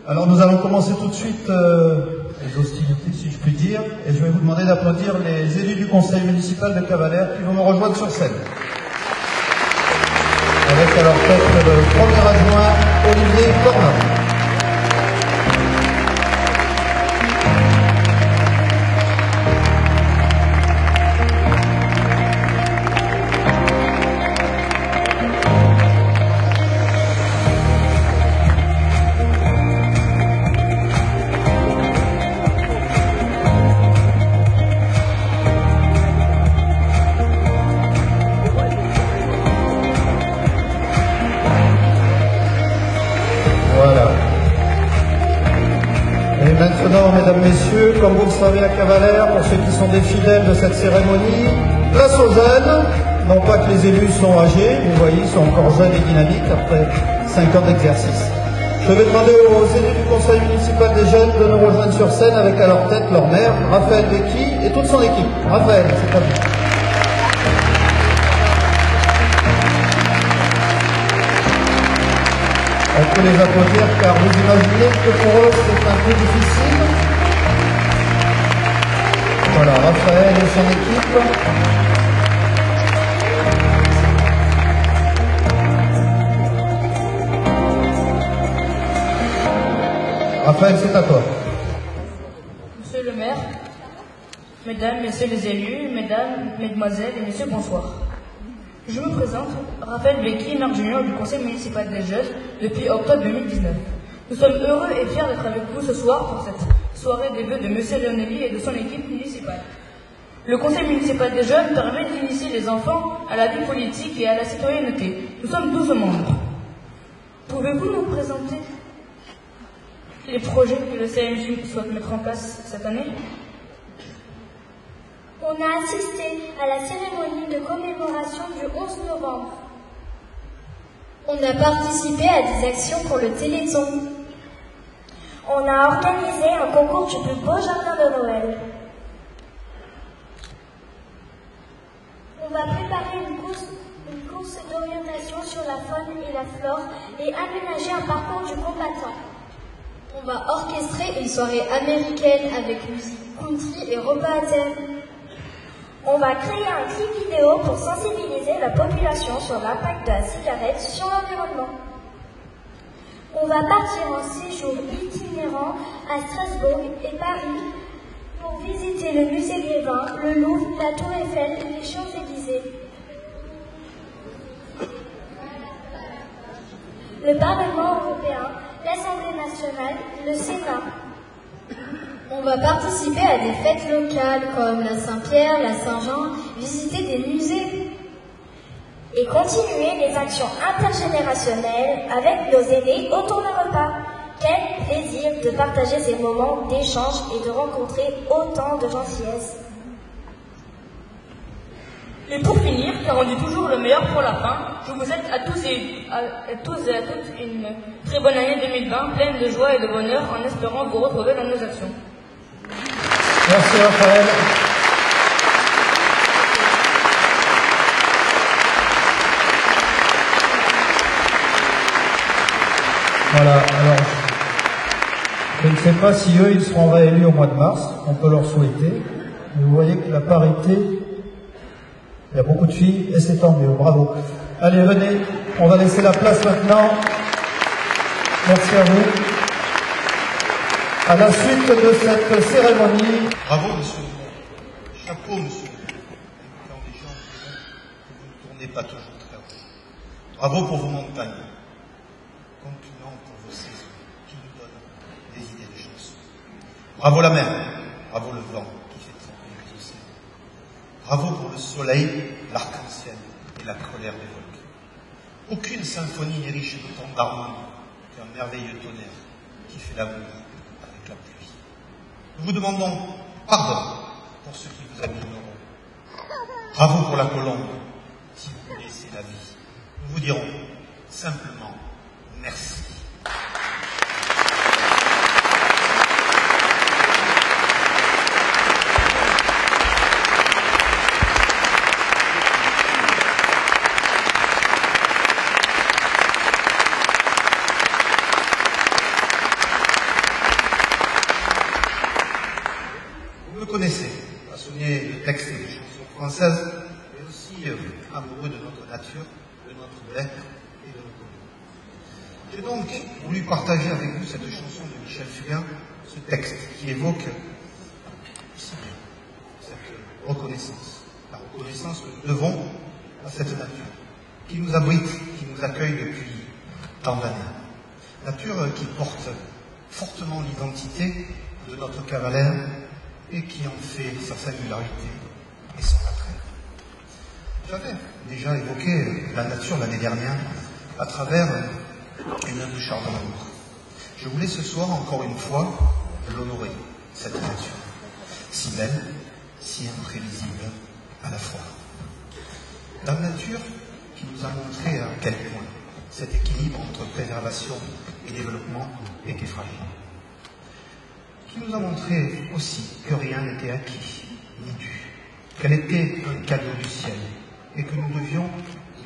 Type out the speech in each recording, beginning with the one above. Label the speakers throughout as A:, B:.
A: Alors nous allons commencer tout de suite les hostilités, si je puis dire, et je vais vous demander d'applaudir les élus du conseil municipal de Cavalère qui vont nous rejoindre sur scène. Avec à leur tête le premier adjoint, Olivier Cornat. Maintenant, mesdames, messieurs, comme vous le savez à Cavalère, pour ceux qui sont des fidèles de cette cérémonie, place aux jeunes. Non pas que les élus sont âgés, mais vous voyez, ils sont encore jeunes et dynamiques après 5 ans d'exercice. Je vais demander aux élus du conseil municipal des jeunes de nous rejoindre sur scène avec à leur tête leur maire, Raphaël Becchi, et toute son équipe. Raphaël, c'est à vous. On peut les applaudir car vous imaginez que pour eux c'est un peu difficile. Voilà, Raphaël et son équipe. Raphaël, c'est à toi.
B: Monsieur le maire, mesdames, messieurs les élus, mesdames, mesdemoiselles et messieurs, bonsoir. Je me présente, Raphaël Becchi, maire junior du conseil municipal des jeunes depuis octobre 2019. Nous sommes heureux et fiers d'être avec vous ce soir pour cette soirée des vœux de monsieur Leonelli et de son équipe municipale. Le conseil municipal des jeunes permet d'initier les enfants à la vie politique et à la citoyenneté. Nous sommes 12 membres. Pouvez-vous nous présenter les projets que le CMJ souhaite mettre en place cette année?
C: On a assisté à la cérémonie de commémoration du 11 novembre.
D: On a participé à des actions pour le Téléthon.
C: On a organisé un concours du plus beau jardin de Noël. On va préparer une course d'orientation sur la faune et la flore et aménager un parcours du combattant.
D: On va orchestrer une soirée américaine avec musique country et repas à thème.
C: On va créer un clip vidéo pour sensibiliser la population sur l'impact de la cigarette sur l'environnement. On va partir en séjour itinérant à Strasbourg et Paris pour visiter le musée Grévin, le Louvre, la Tour Eiffel et les Champs-Élysées. Le Parlement européen, l'Assemblée nationale, le Sénat.
D: On va participer à des fêtes locales comme la Saint-Pierre, la Saint-Jean, visiter des musées.
C: Et continuer les actions intergénérationnelles avec nos aînés autour d'un repas. Quel plaisir de partager ces moments d'échange et de rencontrer autant de gentillesse.
B: Et pour finir, car on dit toujours le meilleur pour la fin, je vous souhaite à tous et à toutes une très bonne année 2020, pleine de joie et de bonheur, en espérant vous retrouver dans nos actions.
A: Merci Raphaël. Voilà, alors, je ne sais pas si eux, ils seront réélus au mois de mars, on peut leur souhaiter, mais vous voyez que la parité, il y a beaucoup de filles, et c'est tant mieux, bravo. Allez, venez, on va laisser la place maintenant. Merci à vous. À la suite de cette cérémonie...
E: Bravo, monsieur le maire. Chapeau, monsieur le maire. Quand les gens diront que vous ne tournez pas toujours très haut. Bravo pour vos montagnes. Compliment pour vos saisons qui nous donnent des idées de choses. Bravo la mer. Bravo le vent qui fait trembler les océans. Bravo pour le soleil, l'arc-en-ciel et la colère des volcans. Aucune symphonie n'est riche d'autant d'harmonie qu'un merveilleux tonnerre qui fait l'amour avec la pluie. Nous vous demandons pardon pour ceux qui vous abîmeront. Bravo pour la colombe, si vous connaissez la vie. Nous vous dirons simplement merci. Vous me connaissez, passionné de textes et de chansons françaises, mais aussi amoureux de notre nature, de notre bec et de nos communes. J'ai donc voulu partager avec vous cette chanson de Michel Fugain, ce texte qui évoque si bien cette reconnaissance, la reconnaissance que nous devons à cette nature, qui nous abrite, qui nous accueille depuis tant d'années. Nature qui porte fortement l'identité de notre cavalaire et qui en fait sa singularité et son attrait. J'avais déjà évoqué la nature l'année dernière à travers une œuvre de Charles d'Amour. Je voulais ce soir, encore une fois, l'honorer, cette nature, si belle, si imprévisible à la fois. La nature qui nous a montré à quel point cet équilibre entre préservation et développement était fragile. Qui nous a montré aussi que rien n'était acquis, ni dû, qu'elle était un cadeau du ciel, et que nous devions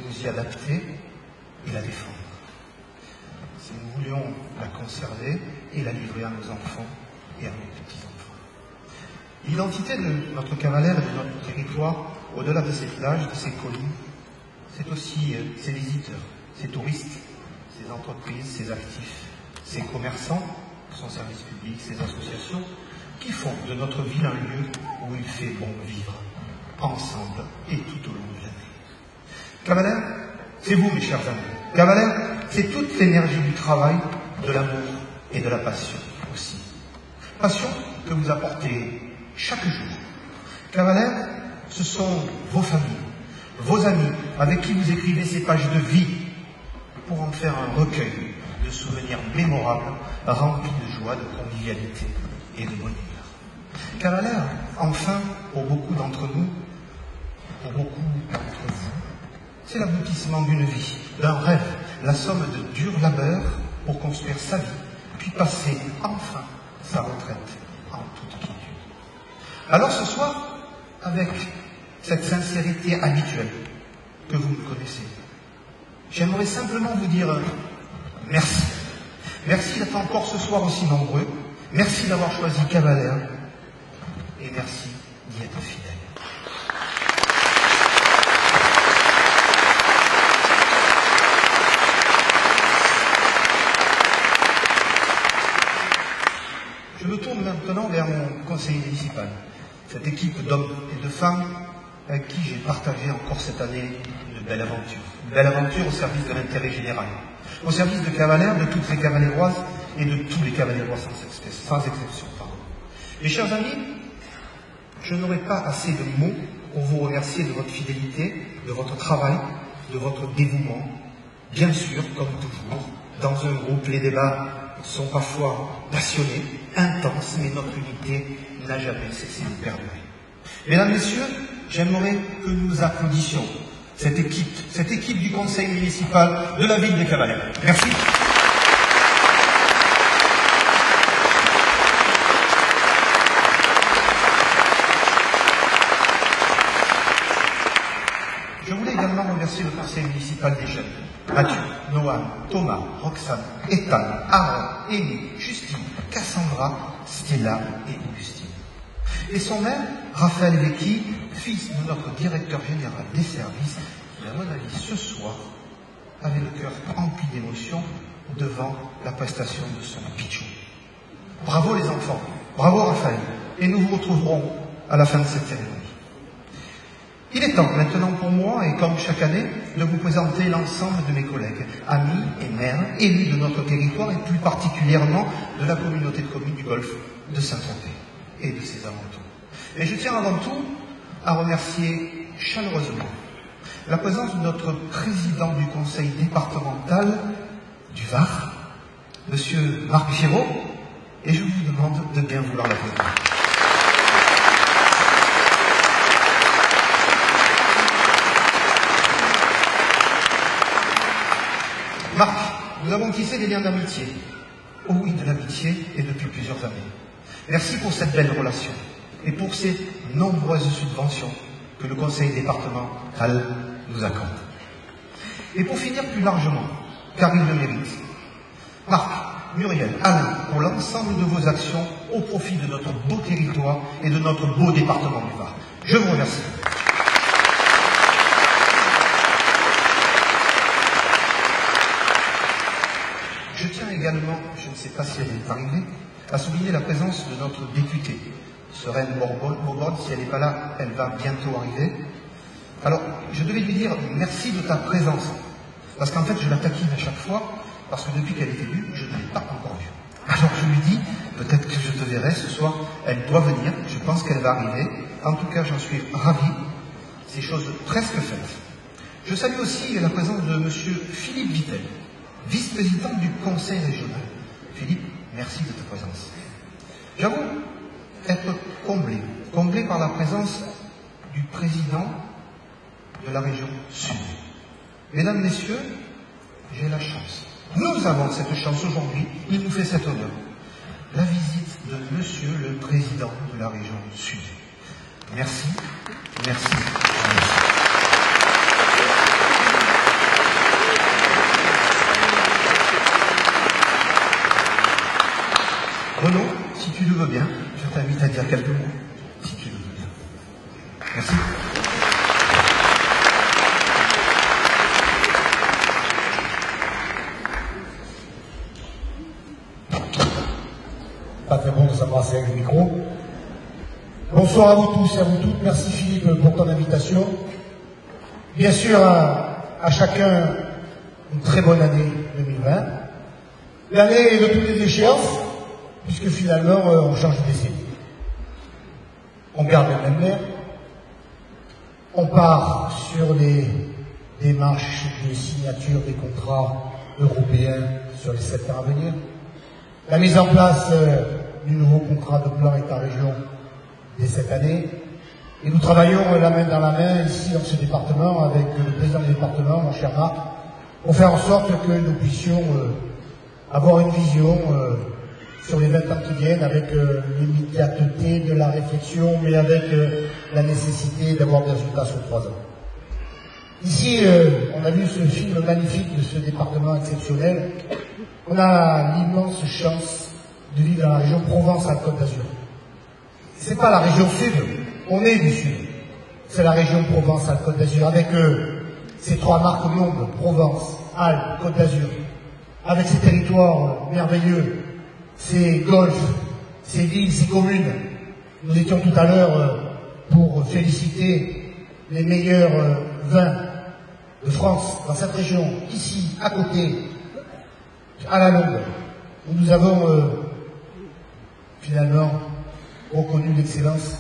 E: nous y adapter et la défendre. Si nous voulions la conserver et la livrer à nos enfants et à nos petits-enfants. L'identité de notre cavalaire et de notre territoire, au-delà de ses plages, de ses collines, c'est aussi ses visiteurs, ses touristes, ses entreprises, ses actifs, ses commerçants, son service public, ses associations, qui font de notre ville un lieu où il fait bon vivre, ensemble et tout au long de l'année. Cavalaire, c'est vous, mes chers amis. Cavalaire, c'est toute l'énergie du travail, de l'amour et de la passion aussi. Passion que vous apportez chaque jour. Cavalaire, ce sont vos familles, vos amis, avec qui vous écrivez ces pages de vie pour en faire un recueil de souvenirs mémorables, remplis de joie, de convivialité et de bonheur. Cavalaire, enfin, pour beaucoup d'entre nous, pour beaucoup d'entre vous, c'est l'aboutissement d'une vie, d'un rêve, la somme de durs labeurs pour construire sa vie, puis passer enfin sa retraite en toute quiétude. Alors ce soir, avec cette sincérité habituelle que vous me connaissez, j'aimerais simplement vous dire merci. Merci d'être encore ce soir aussi nombreux. Merci d'avoir choisi Cavalaire. Et merci d'y être fidèle. Je me tourne maintenant vers mon conseiller municipal, cette équipe d'hommes et de femmes avec qui j'ai partagé encore cette année une belle aventure. Une belle aventure au service de l'intérêt général, au service de Cavalaire, de toutes les cavaléroises et de tous les cavalérois sans exception. Mes chers amis, je n'aurai pas assez de mots pour vous remercier de votre fidélité, de votre travail, de votre dévouement. Bien sûr, comme toujours, dans un groupe, les débats sont parfois passionnés, intenses, mais notre unité n'a jamais cessé de perdurer. Mesdames, Messieurs, j'aimerais que nous applaudissions cette équipe du conseil municipal de la ville de Cavalaire. Merci. Je voulais également remercier le conseil municipal des jeunes. Mathieu, Noam, Thomas, Roxane, Ethan, Aaron, Élie, Justine, Cassandra, Stella et Augustine. Et son maire, Raphaël Vecchi, fils de notre directeur général des services, qui, à mon avis, ce soir, avait le cœur rempli d'émotion devant la prestation de son pitchou. Bravo les enfants, bravo Raphaël, et nous vous retrouverons à la fin de cette cérémonie. Il est temps maintenant pour moi, et comme chaque année, de vous présenter l'ensemble de mes collègues, amis et maires, élus de notre territoire et plus particulièrement de la communauté de communes du Golfe de Saint-Tropez et de ses alentours. Et je tiens avant tout à remercier chaleureusement la présence de notre président du conseil départemental du Var, Monsieur Marc Giraud, et je vous demande de bien vouloir l'applaudir. Marc, nous avons tissé des liens d'amitié. Oh oui, de l'amitié, et depuis plusieurs années. Merci pour cette belle relation et pour ces nombreuses subventions que le conseil départemental nous accorde. Et pour finir plus largement, car il le mérite, Marc, Muriel, Alain, pour l'ensemble de vos actions au profit de notre beau territoire et de notre beau département du Var. Je vous remercie. Je tiens également, je ne sais pas si elle est arrivée, à souligner la présence de notre députée, Sereine Bourborne. Si elle n'est pas là, elle va bientôt arriver. Alors, je devais lui dire merci de ta présence, parce qu'en fait, je la taquine à chaque fois, parce que depuis qu'elle est élue, je ne l'ai pas encore vue. Alors, je lui dis, peut-être que je te verrai ce soir, elle doit venir, je pense qu'elle va arriver. En tout cas, j'en suis ravi. C'est chose presque faite. Je salue aussi la présence de M. Philippe Vittel, vice-président du conseil régional. Philippe, merci de ta présence. J'avoue être comblé par la présence du président de la région Sud. Mesdames, Messieurs, j'ai la chance. Nous avons cette chance aujourd'hui, il nous fait cet honneur. La visite de Monsieur le Président de la région Sud. Merci, merci, merci. Renaud, si tu le veux bien, je t'invite à dire quelques mots, si tu le veux bien. Merci.
F: Pas très bon de s'embrasser avec le micro. Bonsoir à vous tous et à vous toutes. Merci Philippe pour ton invitation. Bien sûr, à chacun, une très bonne année 2020. L'année de toutes les échéances, puisque finalement, on change de décennie. On garde le même maire. On part sur les démarches de signature des contrats européens sur les 7 ans à venir. La mise en place du nouveau contrat de plan État-région dès cette année. Et nous travaillons la main dans la main ici dans ce département avec le président du département, mon cher Marc, pour faire en sorte que nous puissions avoir une vision sur les 20 ans qui viennent avec l'immédiateté de la réflexion, mais avec la nécessité d'avoir des résultats sur 3 ans. Ici, on a vu ce film magnifique de ce département exceptionnel. On a l'immense chance de vivre dans la région Provence-Alpes-Côte d'Azur. C'est pas la région Sud, on est du Sud. C'est la région Provence-Alpes-Côte d'Azur, avec ces 3 marques au monde, Provence, Alpes, Côte d'Azur, avec ces territoires merveilleux, ces golfs, ces villes, ces communes. Nous étions tout à l'heure pour féliciter les meilleurs vins de France dans cette région, ici, à côté, à la longue, où nous avons finalement reconnu l'excellence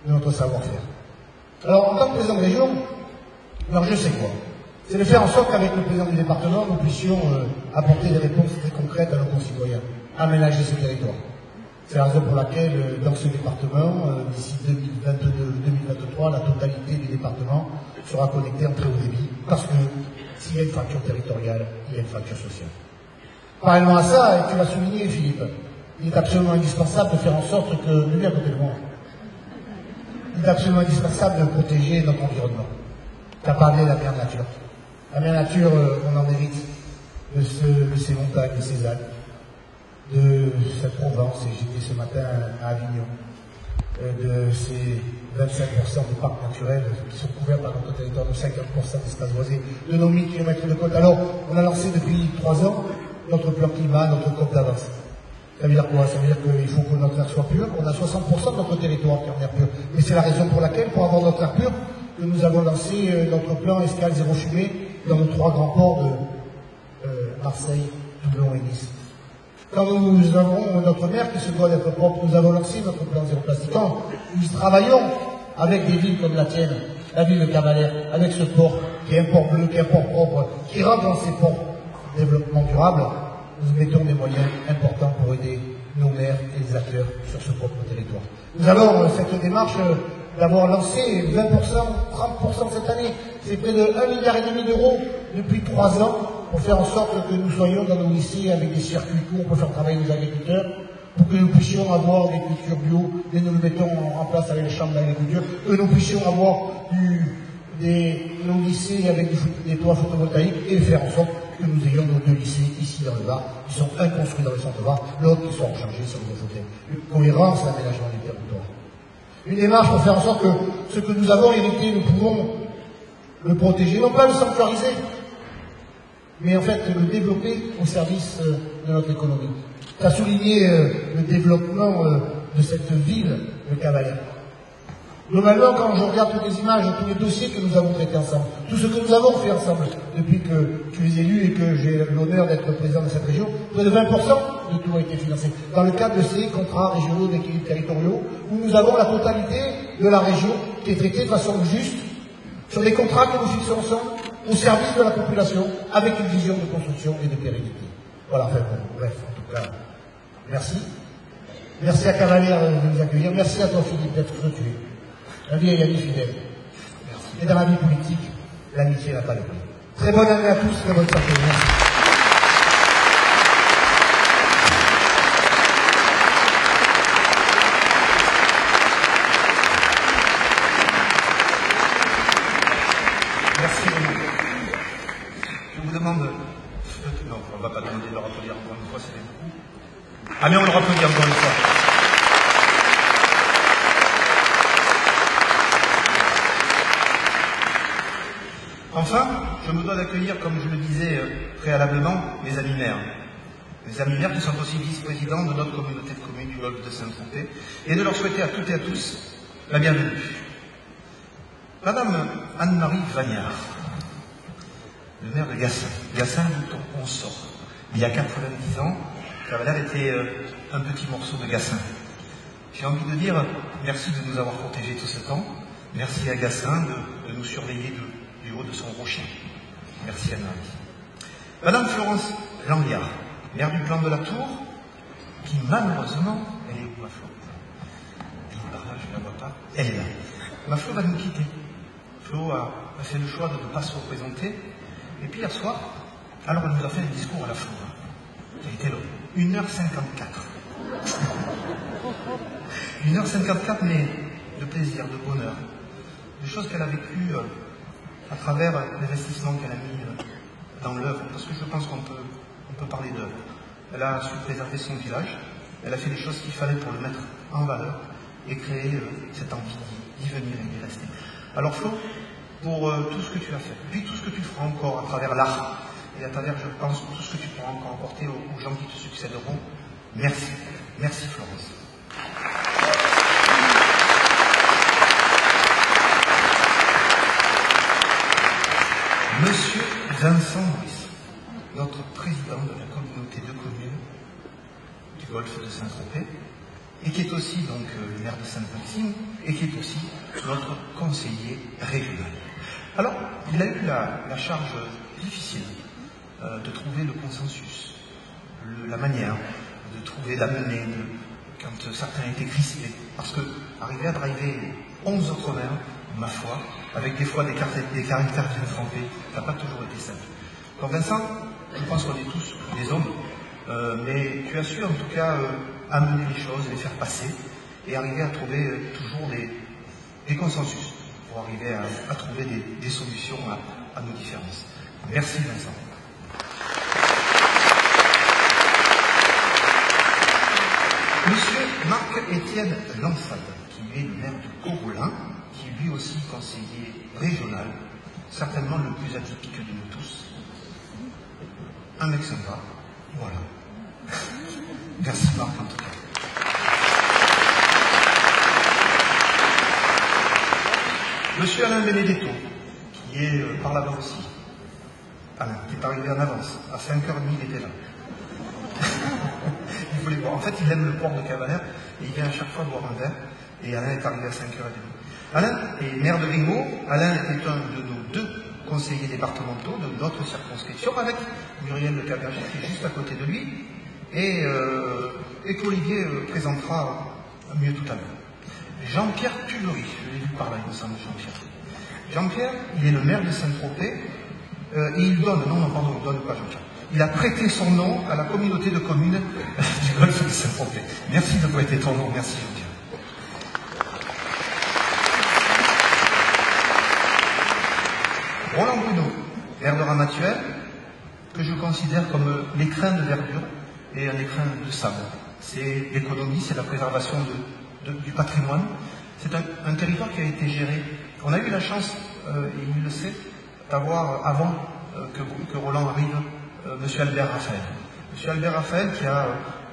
F: de notre savoir-faire. Alors, en tant que président de région, alors je sais quoi. C'est de faire en sorte qu'avec le président du département, nous puissions apporter des réponses très concrètes à nos concitoyens, aménager ce territoire. C'est la raison pour laquelle, dans ce département, d'ici 2022-2023, la totalité du département sera connectée en très haut débit, parce que s'il y a une fracture territoriale, il y a une fracture sociale. Parallèlement à ça, et tu l'as souligné, Philippe, il est absolument indispensable de faire en sorte que, lui à côté de moi, il est absolument indispensable de protéger notre environnement. Tu as parlé de la mère nature. La mère nature, on en hérite de ces montagnes, de ces Alpes, de cette Provence, et j'étais ce matin à Avignon, de ces 25% des parcs naturels qui sont couverts par notre territoire, de 50% d'espaces boisés, de nos 1000 km de côte. Alors, on a lancé depuis 3 ans notre plan climat, notre COP d'avance. Ça veut dire quoi? Ça veut dire qu'il faut que notre air soit pur. On a 60% de notre territoire qui est en air pur. Et c'est la raison pour laquelle, pour avoir notre air pur, que nous avons lancé notre plan Escale Zéro Fumée dans nos 3 grands ports de Marseille, Toulon et Nice. Quand nous avons notre mer qui se doit d'être propre, nous avons lancé notre plan Zéro Plastique. Quand nous travaillons avec des villes comme la tienne, la ville de Cavalère, avec ce port qui est un port bleu, qui est un port propre, qui rentre dans ces ports développement durable, nous mettons des moyens importants pour aider nos maires et les acteurs sur ce propre territoire. Nous allons cette démarche d'avoir lancé 20%, 30% cette année. C'est près de 1,5 milliard d'euros depuis 3 ans pour faire en sorte que nous soyons dans nos lycées avec des circuits courts pour faire travailler les agriculteurs, pour que nous puissions avoir des cultures bio, et nous le mettons en place avec les chambres d'agriculture, que nous puissions avoir nos lycées avec des toits photovoltaïques et faire en sorte que nous ayons nos 2 lycées ici dans le Var, qui sont un construits dans le centre-Var, l'autre qui sont rechargés sur les côtés. Une cohérence à l'aménagement du territoire. Une démarche pour faire en sorte que ce que nous avons hérité, nous pouvons le protéger, non pas le sanctuariser, mais en fait le développer au service de notre économie. Tu as souligné le développement de cette ville de Cavalère. Globalement, quand je regarde toutes les images, tous les dossiers que nous avons traités ensemble, tout ce que nous avons fait ensemble depuis que tu es élu et que j'ai l'honneur d'être président de cette région, près de 20% de tout a été financé. Dans le cadre de ces contrats régionaux d'équilibre territoriaux, où nous avons la totalité de la région qui est traitée de façon juste, sur des contrats que nous fixons ensemble, au service de la population, avec une vision de construction et de pérennité. Voilà, enfin, bon, bref, en tout cas, merci. Merci à Cavalère de nous accueillir. Merci à toi, Philippe, d'être ce que tu es. Un vieil ami fidèle. Merci. Et dans la vie politique, l'amitié n'a pas de prix. Très bonne année à tous, très bonne santé. Merci.
E: Merci beaucoup. Je vous demande... Non, on ne va pas demander de le rappeler encore une fois, c'est beaucoup. Ah mais on le rappelle encore une fois. Enfin, je me dois d'accueillir, comme je le disais préalablement, mes amis maires. Mes amis maires qui sont aussi vice-présidents de notre communauté de communes du Golfe de Saint-Tropez, et de leur souhaiter à toutes et à tous la bienvenue. Madame Anne-Marie Vagnard, le maire de Gassin. Gassin, d'où on sort. Il y a 90 ans, Cavalère était un petit morceau de Gassin. J'ai envie de dire merci de nous avoir protégés tout ce temps. Merci à Gassin de nous surveiller du haut de son rocher. Merci Anne-Marie. Madame Florence Langliard, maire du plan de la Tour, qui malheureusement, elle est où ma Flo? Elle est par là, je ne la vois pas. Elle est là. Ma Flo va nous quitter. Flo a fait le choix de ne pas se représenter. Et puis hier soir, alors elle nous a fait un discours à la Flora. Ça a été long. 1h54. 1h54, mais de plaisir, de bonheur. Des choses qu'elle a vécues à travers l'investissement qu'elle a mis dans l'œuvre. Parce que je pense qu'on peut parler d'œuvre. Elle a su préserver son village. Elle a fait les choses qu'il fallait pour le mettre en valeur et créer cette envie d'y venir et d'y rester. Alors Flo, pour tout ce que tu as fait, puis tout ce que tu feras encore à travers l'art, et à travers, je pense, tout ce que tu pourras encore apporter aux gens qui te succéderont, merci. Merci Florence. Monsieur Vincent Maurice, notre président de la communauté de communes du Golfe de Saint-Tropez, et qui est aussi donc le maire de Sainte-Maxime, et qui est aussi notre conseiller régional. Alors, il a eu la charge difficile de trouver le consensus, la manière de trouver, d'amener, quand certains étaient crispés. Parce que arriver à driver 11 autres maires, ma foi, avec des fois des caractères bien trempés, ça n'a pas toujours été simple. Donc Vincent, je pense qu'on est tous des hommes, mais tu as su en tout cas amener les choses, les faire passer, et arriver à trouver toujours des consensus, pour arriver à trouver des solutions à nos différences. Merci Vincent. Monsieur Marc-Étienne Lansade, qui est le maire de Corolin, qui est lui aussi conseiller régional, certainement le plus atypique de nous tous. Un mec sympa, voilà. Merci Marc en tout cas. Monsieur Alain Benedetto, qui est par là-bas aussi. Alain, qui est arrivé en avance. À 5h30, il était là. Il voulait boire. En fait, il aime le port de Cavalère et il vient à chaque fois boire un verre. Et Alain est arrivé à 5h30. Alain est maire de Grimaud. Alain est un de nos 2 conseillers départementaux de notre circonscription, avec Muriel Le Caberger qui est juste à côté de lui, et qu'Olivier présentera mieux tout à l'heure. Jean-Pierre Tubery, je l'ai vu par là, il me semble, Jean-Pierre. Jean-Pierre, il est le maire de Saint-Tropez, et il donne, il donne pas Jean-Pierre. Il a prêté son nom à la communauté de communes du golfe de Saint-Tropez. Merci de prêter ton nom, merci Jean-Pierre. Roland Bruno, maire de Ramatuelle, que je considère comme l'écrin de verdure et un écrin de sable. C'est l'économie, c'est la préservation du patrimoine. C'est un territoire qui a été géré. On a eu la chance, et il le sait, d'avoir, avant que Roland arrive, M. Albert Raphaël. M. Albert Raphaël qui a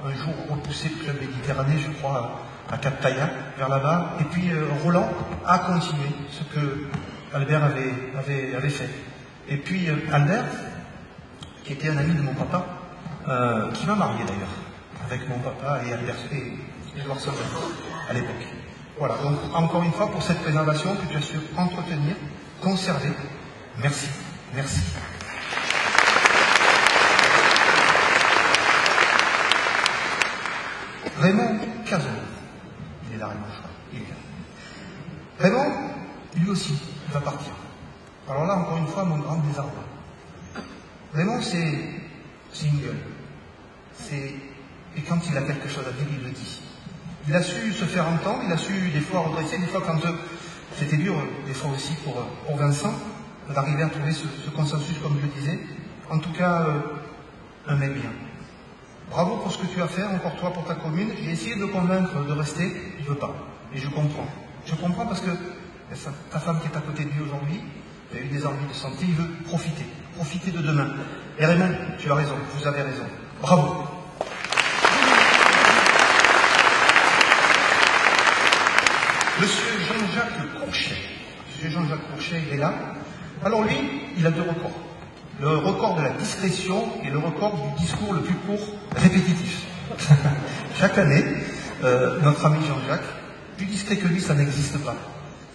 E: un jour repoussé le club méditerranéen, je crois, à Cap-Taillat, vers là-bas. Et puis Roland a continué ce que Albert avait fait. Et puis Albert, qui était un ami de mon papa, qui m'a marié d'ailleurs, avec mon papa et Albert et Edouard Sauvain à l'époque. Voilà, donc encore une fois pour cette préservation que tu as su entretenir, conserver. Merci, merci. Raymond Cazot, il est là, Raymond, je crois. Il est là. Raymond, lui aussi, il va partir. Alors là, encore une fois, mon grand désarroi. Raymond, c'est une gueule. Et quand il a quelque chose à dire, il le dit. Il a su se faire entendre, il a su des fois redresser, des fois quand c'était dur, des fois aussi pour Vincent, d'arriver à trouver ce consensus, comme je le disais. En tout cas, un mec bien. Bravo pour ce que tu as fait, encore toi pour ta commune. J'ai essayé de le convaincre de rester, il ne veut pas. Et je comprends. Je comprends parce que ta femme qui est à côté de lui aujourd'hui, il a eu des envies de santé, il veut profiter de demain. Et Raymond, tu as raison, vous avez raison. Bravo. Monsieur Jean-Jacques Courchet. Monsieur Jean-Jacques Courchet, il est là. Alors lui, il a 2 records. Le record de la discrétion et le record du discours le plus court répétitif. Chaque année, notre ami Jean-Jacques, plus discret que lui, ça n'existe pas.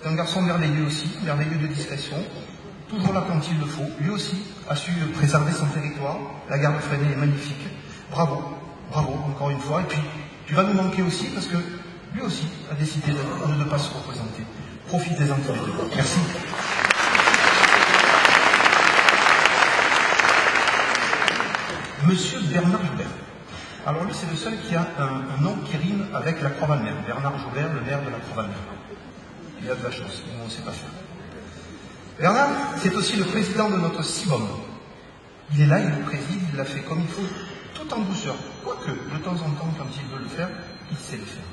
E: C'est un garçon merveilleux aussi, merveilleux de discrétion, toujours là quand il le faut. Lui aussi a su préserver son territoire. La gare de Fresnay est magnifique. Bravo, bravo encore une fois. Et puis, tu vas nous manquer aussi parce que lui aussi a décidé de ne pas se représenter. Profitez-en tous les deux. Merci. Monsieur Bernard Joubert. Alors lui, c'est le seul qui a un nom qui rime avec la Croix-Valmer. Bernard Joubert, le maire de la Croix-Valmer. Il a de la chance, nous on ne sait pas faire. Bernard, c'est aussi le président de notre CIBOM. Il est là, il le préside, il l'a fait comme il faut, tout en douceur. Quoique, de temps en temps, quand il veut le faire, il sait le faire.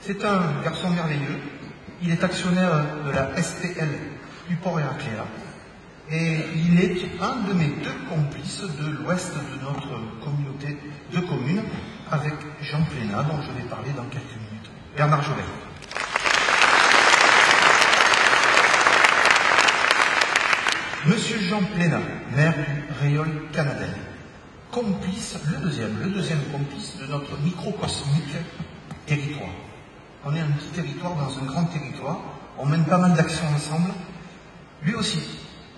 E: C'est un garçon merveilleux. Il est actionnaire de la STL du Port Héracléa. Et il est un de mes 2 complices de l'ouest de notre communauté de communes, avec Jean Plénat, dont je vais parler dans quelques minutes. Bernard Joubert. Monsieur Jean Plénat, maire du Réole Canadel, complice, le deuxième complice de notre microcosmique territoire. On est un petit territoire dans un grand territoire, on mène pas mal d'actions ensemble. Lui aussi,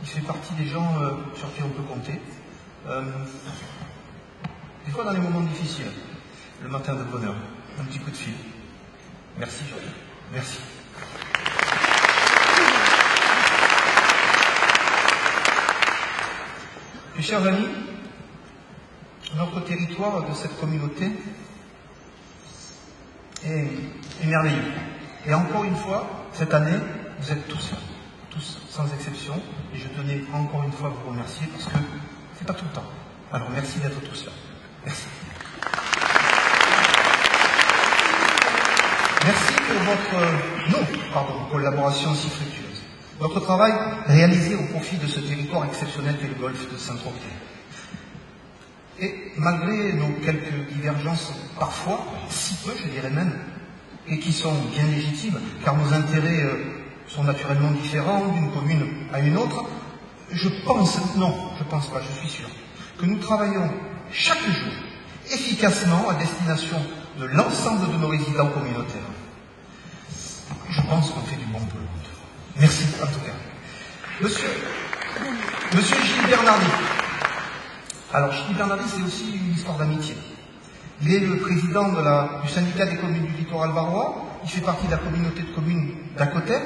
E: il fait partie des gens sur qui on peut compter. Des fois dans les moments difficiles, le matin de bonne heure, un petit coup de fil. Merci Jean, merci. Mes chers amis, notre territoire de cette communauté est merveilleux. Et encore une fois, cette année, vous êtes tous là, tous, sans exception. Et je tenais encore une fois à vous remercier parce que c'est pas tout le temps. Alors merci d'être tous là. Merci. Merci pour votre collaboration si fructueuse. Votre travail réalisé au profit de ce territoire exceptionnel qu'est le golfe de Saint-Tropez. Et malgré nos quelques divergences, parfois, si peu je dirais même, et qui sont bien légitimes, car nos intérêts sont naturellement différents d'une commune à une autre, je pense pas, je suis sûr, que nous travaillons chaque jour efficacement à destination de l'ensemble de nos résidents communautaires. Je pense qu'on fait du bon boulot. Merci, en tout cas. Monsieur Gilles Bernardi. Alors, Gilles Bernardi, c'est aussi une histoire d'amitié. Il est le président du syndicat des communes du littoral varois. Il fait partie de la communauté de communes d'Acotet.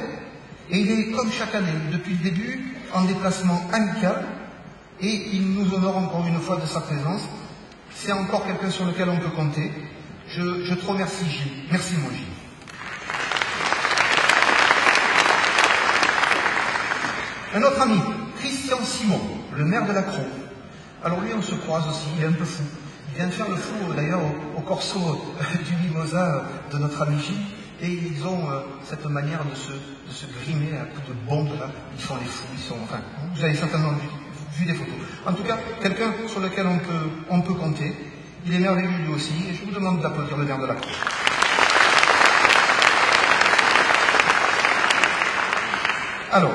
E: Et il est, comme chaque année, depuis le début, en déplacement amical. Et il nous honore encore une fois de sa présence. C'est encore quelqu'un sur lequel on peut compter. Je te remercie, Gilles. Merci, mon Gilles. Un autre ami, Christian Simon, le maire de la Crau. Alors lui, on se croise aussi, il est un peu fou. Il vient de faire le fou, d'ailleurs, au corso du Mimosa de notre ami Gilles. Et ils ont cette manière de se grimer à coups de bombes, là. Ils font les fous, enfin, vous avez certainement vu des photos. En tout cas, quelqu'un sur lequel on peut compter. Il est merveilleux lui aussi, et je vous demande d'applaudir le maire de la Crau. Alors,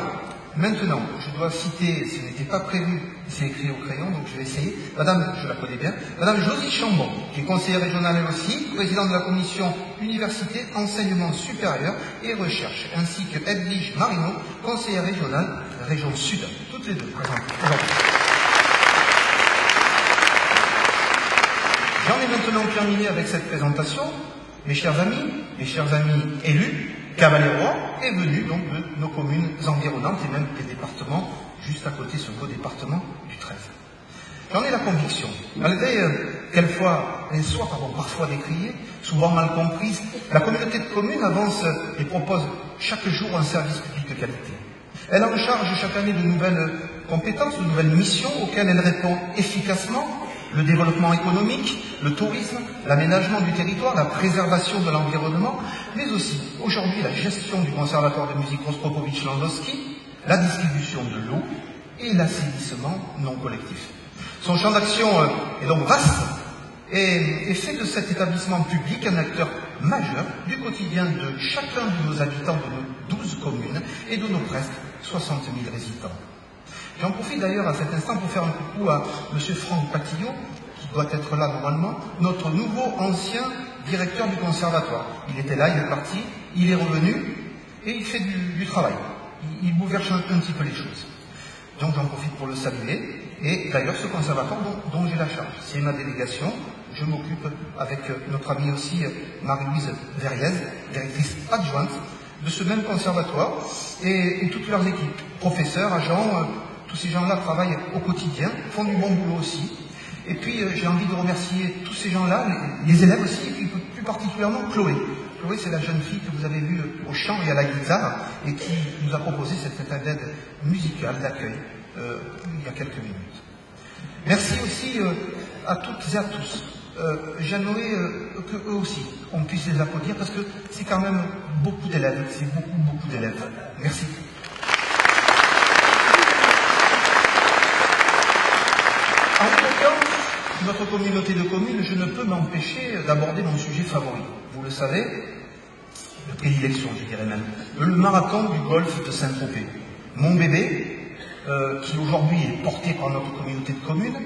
E: maintenant, je dois citer, ce n'était pas prévu, c'est écrit au crayon, donc je vais essayer. Madame, je la connais bien, Madame Josie Chambon, qui est conseillère régionale elle aussi, présidente de la commission Université, Enseignement supérieur et Recherche, ainsi que Edwige Marino, conseillère régionale, région Sud. Toutes les deux présentes aujourd'hui. J'en ai maintenant terminé avec cette présentation. Mes chers amis élus, Cavalérois est venu donc de nos communes environnantes et même des départements juste à côté, ce beau département du 13. J'en ai la conviction, malgré qu'elle soit parfois décriée, souvent mal comprise, la communauté de communes avance et propose chaque jour un service public de qualité. Elle a en charge chaque année de nouvelles compétences, de nouvelles missions auxquelles elle répond efficacement. Le développement économique, le tourisme, l'aménagement du territoire, la préservation de l'environnement, mais aussi, aujourd'hui, la gestion du conservatoire de musique Rostropovitch-Landowski, la distribution de l'eau et l'assainissement non collectif. Son champ d'action est donc vaste et fait de cet établissement public un acteur majeur du quotidien de chacun de nos habitants de nos 12 communes et de nos presque 60 000 résidents. J'en profite d'ailleurs à cet instant pour faire un coucou à M. Franck Patillot, qui doit être là normalement, notre nouveau ancien directeur du conservatoire. Il était là, il est parti, il est revenu et il fait du travail. Il bouleverse un petit peu les choses. Donc j'en profite pour le saluer. Et d'ailleurs, ce conservatoire dont j'ai la charge, c'est ma délégation. Je m'occupe avec notre amie aussi, Marie-Louise Verriez, directrice adjointe de ce même conservatoire, et toutes leurs équipes, professeurs, agents. Tous ces gens-là travaillent au quotidien, font du bon boulot aussi. Et puis, j'ai envie de remercier tous ces gens-là, les élèves aussi, et puis plus particulièrement Chloé. Chloé, c'est la jeune fille que vous avez vue au chant et à la guitare, et qui nous a proposé cette aide musicale d'accueil il y a quelques minutes. Merci aussi à toutes et à tous. J'aimerais qu'eux aussi, on puisse les applaudir, parce que c'est quand même beaucoup d'élèves, c'est beaucoup d'élèves. Merci. En même temps, notre communauté de communes, je ne peux m'empêcher d'aborder mon sujet favori. Vous le savez, de prédilection, je dirais même, le marathon du golfe de Saint-Tropez. Mon bébé, qui aujourd'hui est porté par notre communauté de communes,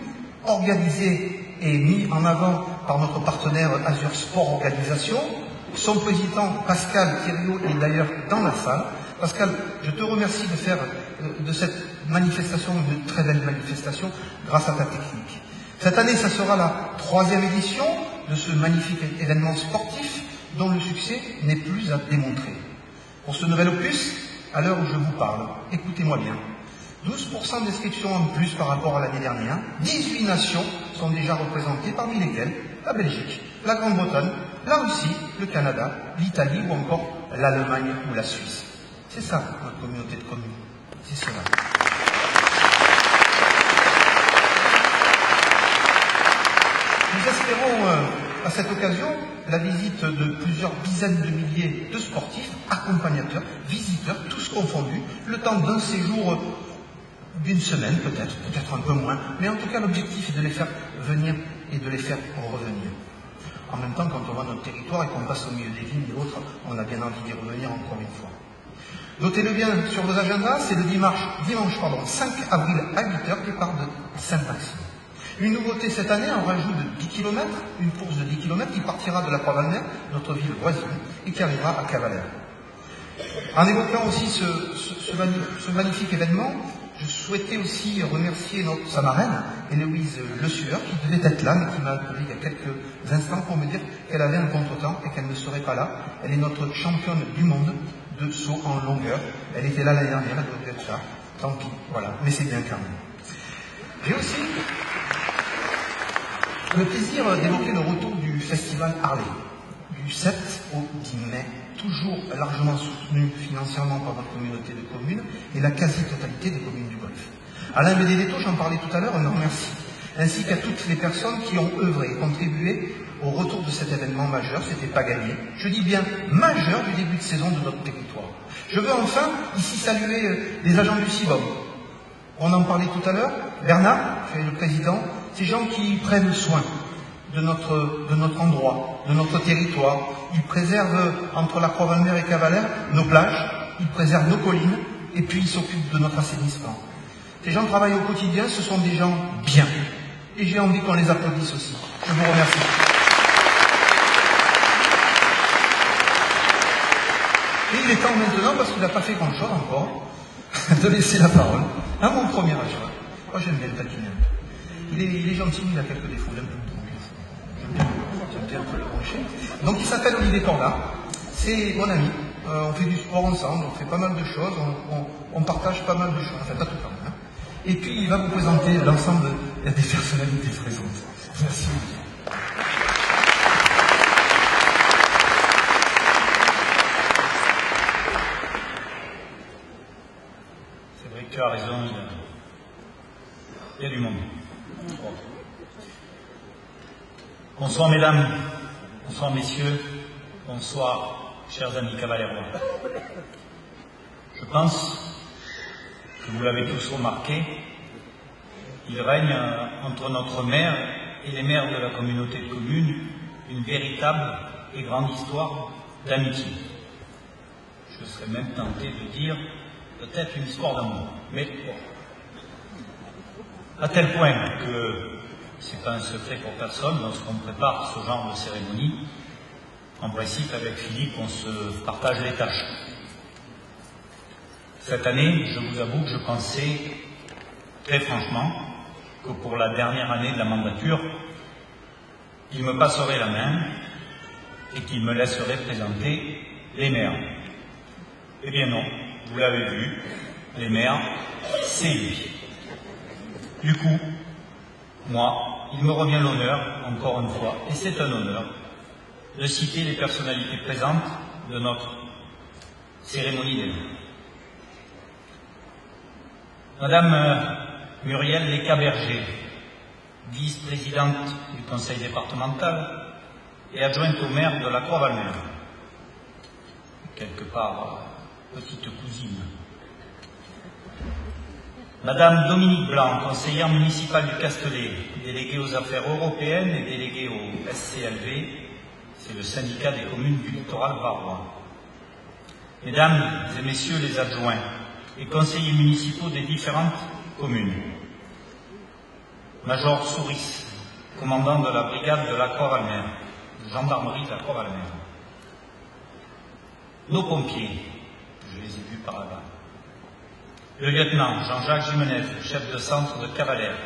E: organisé et mis en avant par notre partenaire Azur Sport Organisation. Son président, Pascal Thiriot, est d'ailleurs dans la salle. Pascal, je te remercie de faire de cette manifestation une très belle manifestation grâce à ta technique. Cette année, ça sera la 3e édition de ce magnifique événement sportif dont le succès n'est plus à démontrer. Pour ce nouvel opus, à l'heure où je vous parle, écoutez-moi bien, 12% d'inscriptions en plus par rapport à l'année dernière, 18 nations sont déjà représentées, parmi lesquelles la Belgique, la Grande-Bretagne, la Russie, le Canada, l'Italie ou encore l'Allemagne ou la Suisse. C'est ça, notre communauté de communes. C'est cela. Nous espérons à cette occasion la visite de plusieurs dizaines de milliers de sportifs, accompagnateurs, visiteurs, tous confondus, le temps d'un séjour d'une semaine peut-être un peu moins, mais en tout cas l'objectif est de les faire venir et de les faire revenir. En même temps, quand on va dans notre territoire et qu'on passe au milieu des villes et autres, on a bien envie d'y revenir encore une fois. Notez-le bien sur vos agendas, c'est le dimanche 5 avril à 8h, départ de Saint-Maxime. Une nouveauté cette année, on rajoute de 10 km, une course de 10 km qui partira de la Croix-Valmer, notre ville voisine, et qui arrivera à Cavalère. En évoquant aussi ce magnifique événement, je souhaitais aussi remercier sa marraine, Héloïse Le Sueur, qui devait être là, mais qui m'a appelé il y a quelques instants pour me dire qu'elle avait un contretemps et qu'elle ne serait pas là. Elle est notre championne du monde de saut en longueur. Elle était là l'année dernière, elle doit être là. Tant pis, voilà, mais c'est bien quand même. J'ai aussi le plaisir d'évoquer le retour du festival Harley, du 7 au 10 mai, toujours largement soutenu financièrement par notre communauté de communes et la quasi-totalité des communes du Golfe. Alain Benedetto, j'en parlais tout à l'heure, un grand merci, ainsi qu'à toutes les personnes qui ont œuvré et contribué au retour de cet événement majeur, c'était pas gagné, je dis bien majeur du début de saison de notre territoire. Je veux enfin ici saluer les agents du CIBOM. On en parlait tout à l'heure, Bernard, qui est le président, ces gens qui prennent soin de notre endroit, de notre territoire. Ils préservent, entre la Croix-Valmer et Cavalère, nos plages, ils préservent nos collines, et puis ils s'occupent de notre assainissement. Ces gens travaillent au quotidien, ce sont des gens bien. Et j'ai envie qu'on les applaudisse aussi. Je vous remercie. Et il est temps maintenant, parce qu'il n'a pas fait grand-chose encore, de laisser la parole à mon premier adjoint. Moi j'aime bien le taquiner. Il est gentil, il a quelques défauts, il aime un peu le brancher. Donc il s'appelle Olivier Corda, c'est mon ami, on fait du sport ensemble, on fait pas mal de choses, on partage pas mal de choses, enfin pas tout le temps. Hein. Et puis il va vous présenter l'ensemble des personnalités présentes. Merci.
G: C'est vrai que tu as raison, il y a du monde. Bonsoir mesdames, bonsoir messieurs, bonsoir chers amis cavalérois. Je pense que vous l'avez tous remarqué, il règne entre notre maire et les maires de la communauté de communes une véritable et grande histoire d'amitié. Je serais même tenté de dire peut-être une histoire d'amour, mais bon. À tel point que c'est pas un secret pour personne, lorsqu'on prépare ce genre de cérémonie, en principe avec Philippe on se partage les tâches. Cette année, je vous avoue que je pensais très franchement que pour la dernière année de la mandature, il me passerait la main et qu'il me laisserait présenter les maires. Eh bien non, vous l'avez vu, les maires, c'est lui. Du coup, moi, il me revient l'honneur, encore une fois, et c'est un honneur, de citer les personnalités présentes de notre cérémonie des maires. Madame Muriel Léca-Berger, vice-présidente du conseil départemental et adjointe au maire de la Croix-Valmer. Quelque part, petite cousine. Madame Dominique Blanc, conseillère municipale du Castellet, déléguée aux affaires européennes et déléguée au SCLV, c'est le syndicat des communes du littoral varois. Mesdames et messieurs les adjoints et conseillers municipaux des différentes communes. Major Souris, commandant de la brigade de la Croix-Valmer, gendarmerie de la Croix-Valmer. Nos pompiers, je les ai vus par là-bas. Le lieutenant Jean-Jacques Jimenez, chef de centre de Cavalère.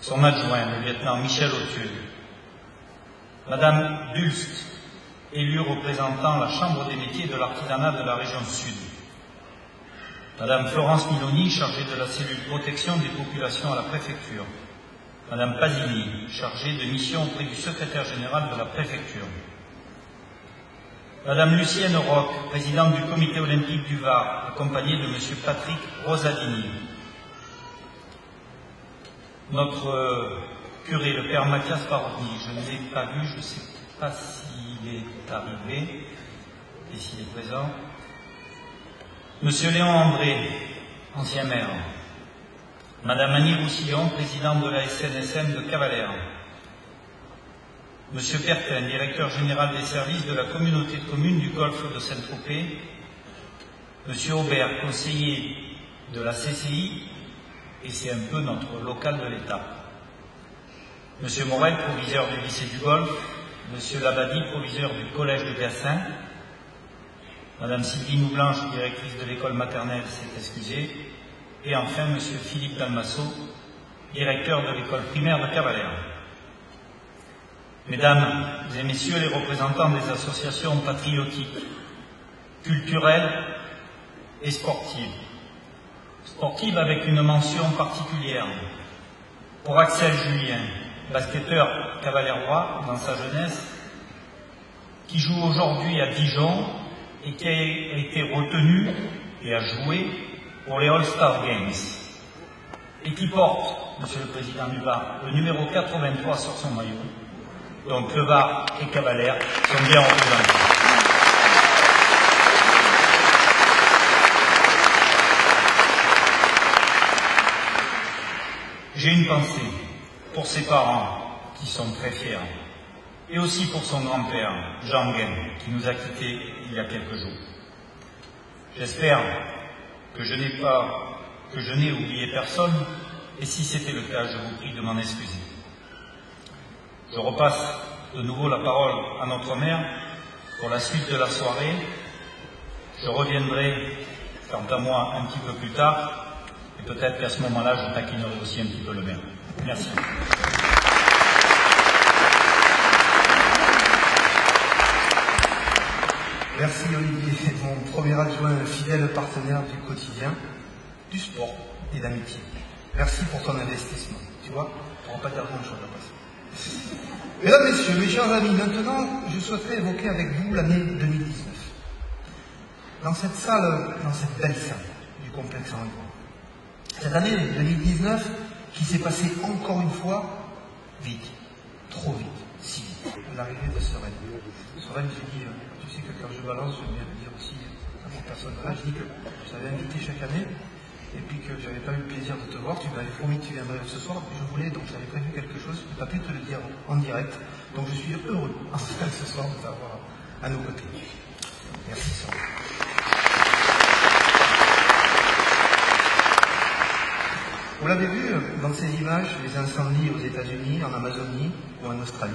G: Son adjoint, le lieutenant Michel Authieu. Madame Dulst, élue représentant la Chambre des métiers de l'artisanat de la région Sud. Madame Florence Miloni, chargée de la cellule protection des populations à la préfecture. Madame Pasini, chargée de mission auprès du secrétaire général de la préfecture. Madame Lucienne Roch, présidente du comité olympique du Var, accompagnée de Monsieur Patrick Rosadini. Notre curé, le père Mathias Parodi, je ne l'ai pas vu, je ne sais pas s'il est arrivé et s'il est présent. Monsieur Léon André, ancien maire. Madame Annie Roussillon, présidente de la SNSM de Cavalère. Monsieur Pertin, directeur général des services de la communauté de communes du Golfe de Saint-Tropez. Monsieur Aubert, conseiller de la CCI, et c'est un peu notre local de l'État. Monsieur Morel, proviseur du lycée du Golfe. Monsieur Labadie, proviseur du collège de Gassin. Madame Sylvie Noublanche, directrice de l'école maternelle, s'est excusée. Et enfin, Monsieur Philippe Dalmasso, directeur de l'école primaire de Cavalère. Mesdames et Messieurs les représentants des associations patriotiques, culturelles et sportives. Sportives avec une mention particulière pour Axel Julien, basketteur cavalérois dans sa jeunesse, qui joue aujourd'hui à Dijon et qui a été retenu et a joué pour les All-Star Games et qui porte, Monsieur le Président du Var, le numéro 83 sur son maillot. Donc le Var et Cavalère sont bien représentés. J'ai une pensée pour ses parents qui sont très fiers et aussi pour son grand-père, Jean Guin, qui nous a quittés il y a quelques jours. J'espère que je n'ai oublié personne, et si c'était le cas, je vous prie de m'en excuser. Je repasse de nouveau la parole à notre maire pour la suite de la soirée. Je reviendrai, quant à moi, un petit peu plus tard, et peut-être qu'à ce moment-là, je taquinerai aussi un petit peu le maire. Merci.
H: Merci Olivier, mon premier adjoint fidèle partenaire du quotidien, du sport et d'amitié. Merci pour ton investissement. Tu vois, on ne va pas dire grand-chose à passer. Mesdames, Messieurs, mes chers amis, maintenant, je souhaiterais évoquer avec vous l'année 2019. Dans cette salle, dans cette belle salle du complexe Henri III. Cette année 2019 qui s'est passée encore une fois vite, trop vite, si vite, à l'arrivée de Sorel. Sorel, j'ai dit, tu sais que quand je balance, je viens de dire aussi à mon personnage, je dis que je t'avais invité chaque année, et puis que j'avais pas eu le plaisir de te voir, tu m'avais promis que tu viendrais ce soir, je voulais, donc j'avais prévu quelque chose, je n'ai pas pu te le dire en direct, donc je suis heureux, en tout cas ce soir, de t'avoir à nos côtés. Merci Sorel. Vous l'avez vu dans ces images, les incendies aux États-Unis, en Amazonie ou en Australie,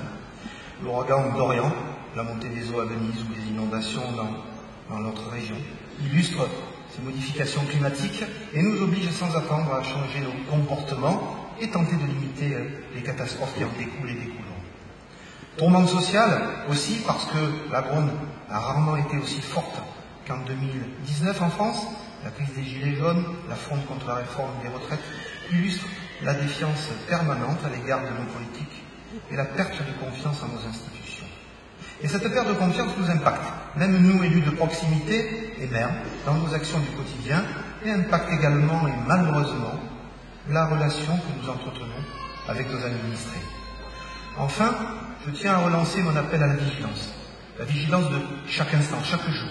H: l'ouragan Dorian, la montée des eaux à Venise ou les inondations dans notre région, illustrent ces modifications climatiques et nous obligent sans attendre à changer nos comportements et tenter de limiter les catastrophes qui en découlent et découleront. Tourmente sociale aussi parce que la gronde a rarement été aussi forte qu'en 2019 en France. La crise des Gilets jaunes, la fronde contre la réforme des retraites illustre la défiance permanente à l'égard de nos politiques et la perte de confiance en nos institutions. Et cette perte de confiance nous impacte, même nous élus de proximité et maires, dans nos actions du quotidien, et impacte également et malheureusement la relation que nous entretenons avec nos administrés. Enfin, je tiens à relancer mon appel à la vigilance de chaque instant, chaque jour,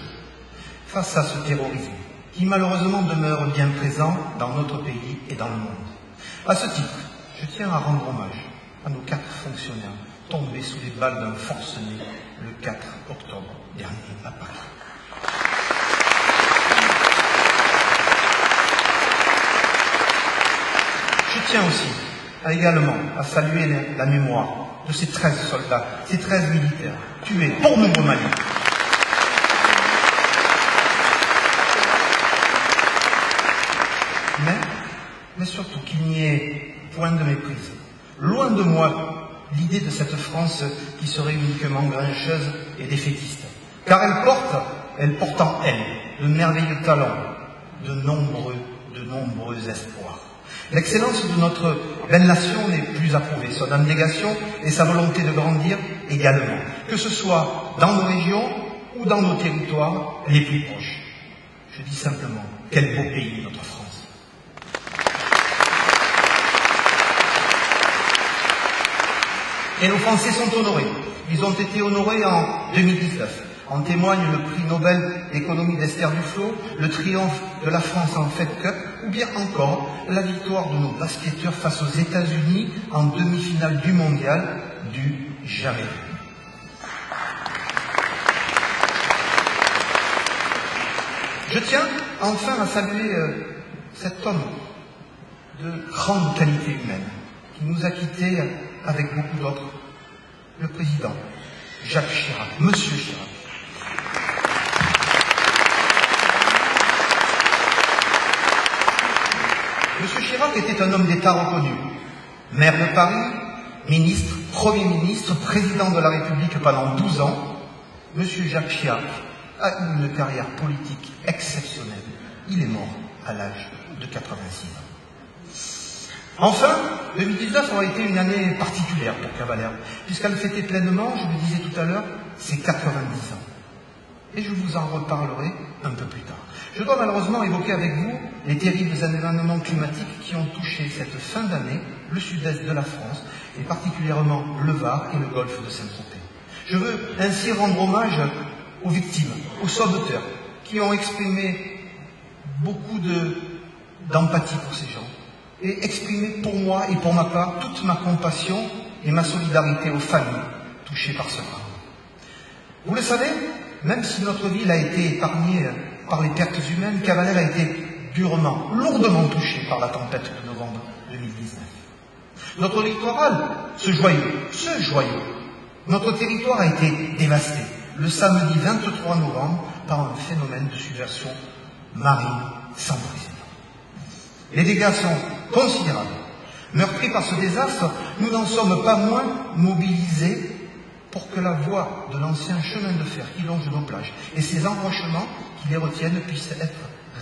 H: face à ce terrorisme qui malheureusement demeure bien présent dans notre pays et dans le monde. À ce titre, je tiens à rendre hommage à nos 4 fonctionnaires tombés sous les balles d'un forcené le 4 octobre dernier à Paris. Je tiens aussi également à saluer la mémoire de ces 13 soldats, ces 13 militaires tués pour nous au Mali. Mais surtout qu'il n'y ait point de méprise. Loin de moi l'idée de cette France qui serait uniquement grincheuse et défaitiste. Car elle porte en elle de merveilleux talents, de nombreux espoirs. L'excellence de notre belle nation n'est plus approuvée, son abnégation et sa volonté de grandir également, que ce soit dans nos régions ou dans nos territoires les plus proches. Je dis simplement, quel beau pays notre France. Et nos Français sont honorés. Ils ont été honorés en 2019. En témoigne le prix Nobel d'économie d'Esther Duflo, le triomphe de la France en Fed Cup, ou bien encore la victoire de nos basketteurs face aux États-Unis en demi-finale du mondial du jamais vu. Je tiens enfin à saluer cet homme de grande qualité humaine qui nous a quittés avec beaucoup d'autres, le président Jacques Chirac, Monsieur Chirac. M. Chirac était un homme d'État reconnu. Maire de Paris, ministre, Premier ministre, président de la République pendant 12 ans. M. Jacques Chirac a eu une carrière politique exceptionnelle. Il est mort à l'âge de 86 ans. Enfin, 2019 aura été une année particulière pour Cavalère, puisqu'elle fêtait pleinement, je le disais tout à l'heure, ses 90 ans. Et je vous en reparlerai un peu plus tard. Je dois malheureusement évoquer avec vous les terribles événements climatiques qui ont touché cette fin d'année le sud-est de la France, et particulièrement le Var et le golfe de Saint-Tropez. Je veux ainsi rendre hommage aux victimes, aux sauveteurs, qui ont exprimé beaucoup d'empathie pour ces gens, et exprimé pour moi et pour ma part toute ma compassion et ma solidarité aux familles touchées par ce drame. Vous le savez, même si notre ville a été épargnée par les pertes humaines, Cavalère a été durement, lourdement touché par la tempête de novembre 2019. Notre littoral, ce joyau, notre territoire a été dévasté le samedi 23 novembre par un phénomène de subversion marine sans précédent. Les dégâts sont considérables. Meurtris par ce désastre, nous n'en sommes pas moins mobilisés pour que la voie de l'ancien chemin de fer qui longe nos plages et ses embranchements qui les retiennent puissent être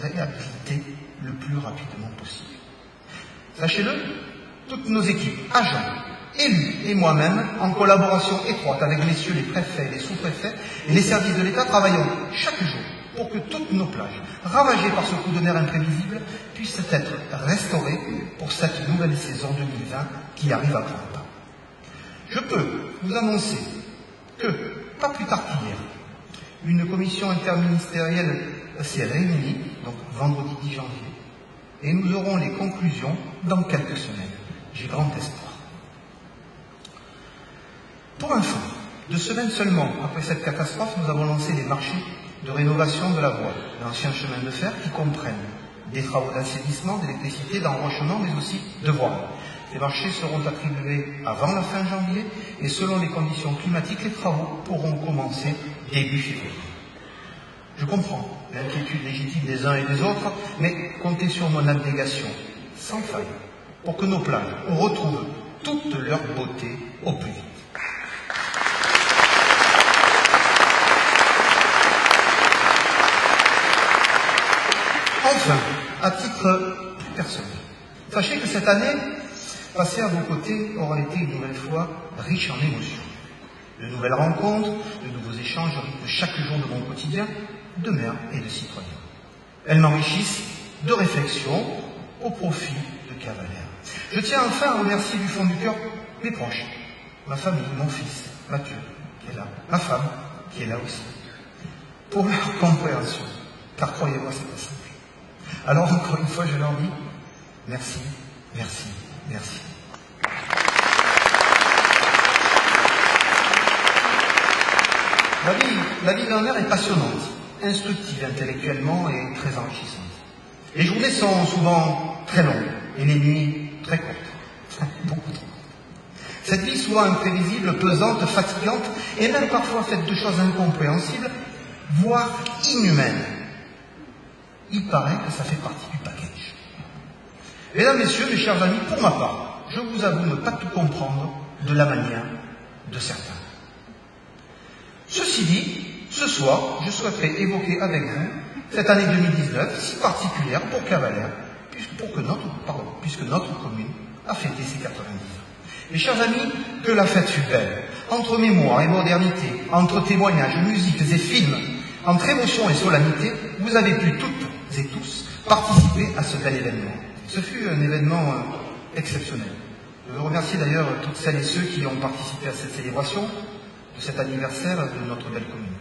H: réhabilités le plus rapidement possible. Sachez-le, toutes nos équipes, agents, élus et moi-même, en collaboration étroite avec messieurs les préfets, les sous-préfets et les services de l'État, travaillons chaque jour pour que toutes nos plages, ravagées par ce coup de nerf imprévisible, puissent être restaurées pour cette nouvelle saison 2020 qui arrive à grands pas. Je peux vous annoncer que, pas plus tard qu'hier, une commission interministérielle s'est réunie, donc vendredi 10 janvier, et nous aurons les conclusions dans quelques semaines. J'ai grand espoir. Pour info, 2 semaines seulement après cette catastrophe, nous avons lancé des marchés de rénovation de la voie, l'ancien chemin de fer, qui comprennent des travaux d'assainissement, d'électricité, d'enrochement, mais aussi de voirie. Les marchés seront attribués avant la fin janvier et selon les conditions climatiques, les travaux pourront commencer début février. Je comprends l'inquiétude légitime des uns et des autres, mais comptez sur mon abnégation, sans faille, pour que nos plages retrouvent toute leur beauté au plus vite. Enfin, à titre plus personnel, sachez que cette année, passer à vos côtés aura été une nouvelle fois riche en émotions. De nouvelles rencontres, de nouveaux échanges rythment chaque jour de mon quotidien, de maire et de citoyen. Elles m'enrichissent de réflexions au profit de Cavalère. Je tiens enfin à remercier du fond du cœur mes proches, ma famille, mon fils, Mathieu, qui est là, ma femme, qui est là aussi, pour leur compréhension, car croyez-moi, c'est pas simple. Alors encore une fois, je leur dis merci, merci, merci. La vie d'un maire est passionnante, instructive intellectuellement et très enrichissante. Les journées sont souvent très longues et les nuits très courtes, beaucoup trop. Cette vie souvent imprévisible, pesante, fatigante et même parfois faite de choses incompréhensibles, voire inhumaines. Il paraît que ça fait partie du package. Mesdames, Messieurs, mes chers amis, pour ma part, je vous avoue ne pas tout comprendre de la manière de certains. Ceci dit, ce soir, je souhaiterais évoquer avec vous cette année 2019, si particulière pour Cavalère, puisque notre commune a fêté ses 90 ans. Mes chers amis, que la fête fut belle. Entre mémoire et modernité, entre témoignages, musiques et films, entre émotion et solennité, vous avez pu toutes et tous participer à ce bel événement. Ce fut un événement exceptionnel. Je veux remercier d'ailleurs toutes celles et ceux qui ont participé à cette célébration, de cet anniversaire de notre belle commune.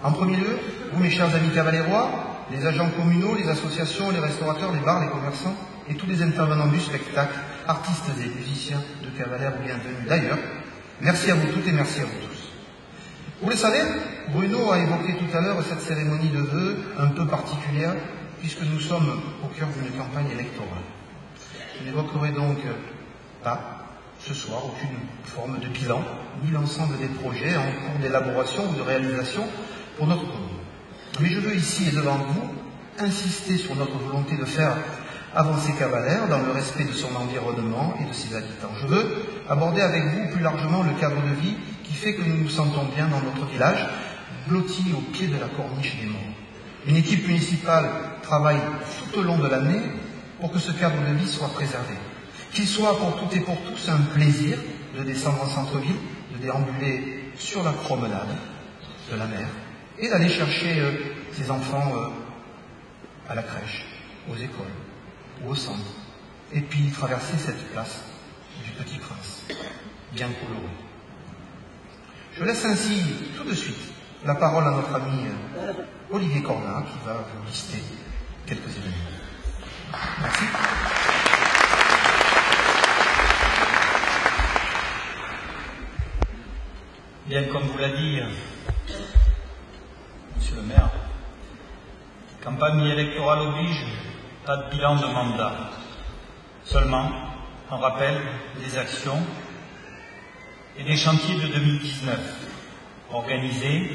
H: En premier lieu, vous, mes chers amis cavalérois, les agents communaux, les associations, les restaurateurs, les bars, les commerçants et tous les intervenants du spectacle, artistes et musiciens de Cavalère, bienvenue d'ailleurs. Merci à vous toutes et merci à vous tous. Vous le savez, Bruno a évoqué tout à l'heure cette cérémonie de vœux un peu particulière, puisque nous sommes au cœur d'une campagne électorale. Je n'évoquerai donc pas ce soir aucune forme de bilan, ni l'ensemble des projets en cours d'élaboration ou de réalisation pour notre commune. Mais je veux ici et devant vous insister sur notre volonté de faire avancée cavalaire dans le respect de son environnement et de ses habitants. Je veux aborder avec vous plus largement le cadre de vie qui fait que nous nous sentons bien dans notre village, blotti au pied de la corniche des Monts. Une équipe municipale travaille tout au long de l'année pour que ce cadre de vie soit préservé. Qu'il soit pour toutes et pour tous un plaisir de descendre en centre-ville, de déambuler sur la promenade de la mer et d'aller chercher ses enfants à la crèche, aux écoles ou au centre, et puis traverser cette place du Petit Prince, bien colorée. Je laisse ainsi tout de suite la parole à notre ami Olivier Cornat qui va vous lister quelques événements. Merci.
G: Bien, comme vous l'a dit, Monsieur le maire, campagne électorale oblige, pas de bilan de mandat. Seulement, un rappel des actions et des chantiers de 2019, organisés,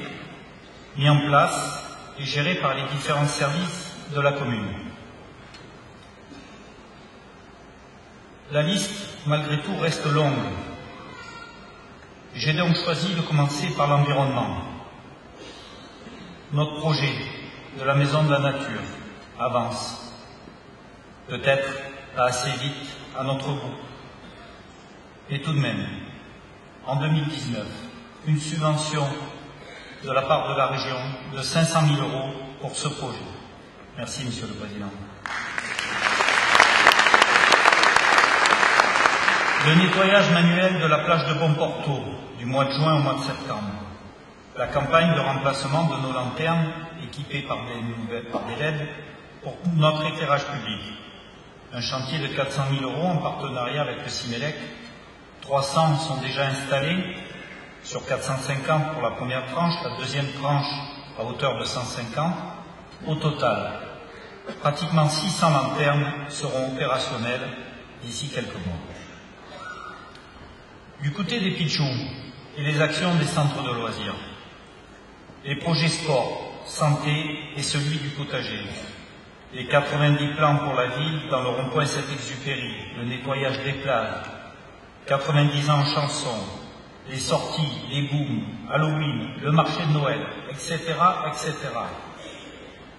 G: mis en place et gérés par les différents services de la commune. La liste, malgré tout, reste longue. J'ai donc choisi de commencer par l'environnement. Notre projet de la Maison de la Nature avance. Peut-être pas assez vite à notre goût. Et tout de même, en 2019, une subvention de la part de la région de 500 000 € pour ce projet. Merci, Monsieur le Président. Le nettoyage manuel de la plage de Bonporto du mois de juin au mois de septembre. La campagne de remplacement de nos lanternes équipées par des LED pour notre éclairage public. Un chantier de 400 000 € en partenariat avec le Cimelec. 300 sont déjà installés sur 450 pour la première tranche, la deuxième tranche à hauteur de 150. Au total, pratiquement 600 lanternes seront opérationnelles d'ici quelques mois. Du côté des pitchous et les actions des centres de loisirs, les projets sport, santé et celui du potager, les 90 plans pour la ville dans le rond-point Saint-Exupéry, le nettoyage des plages, 90 ans en chanson, les sorties, les booms, Halloween, le marché de Noël, etc., etc.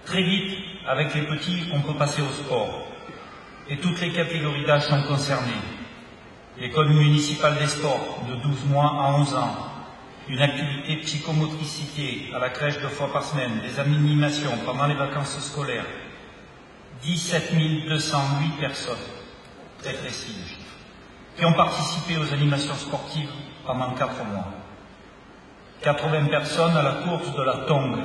G: Très vite, avec les petits, on peut passer au sport. Et toutes les catégories d'âge sont concernées. L'école municipale des sports, de 12 mois à 11 ans. Une activité psychomotricité à la crèche 2 fois par semaine. Des animations pendant les vacances scolaires. 17 208 personnes, très précis le chiffre, qui ont participé aux animations sportives pendant 4 mois. 80 personnes à la course de la tongue.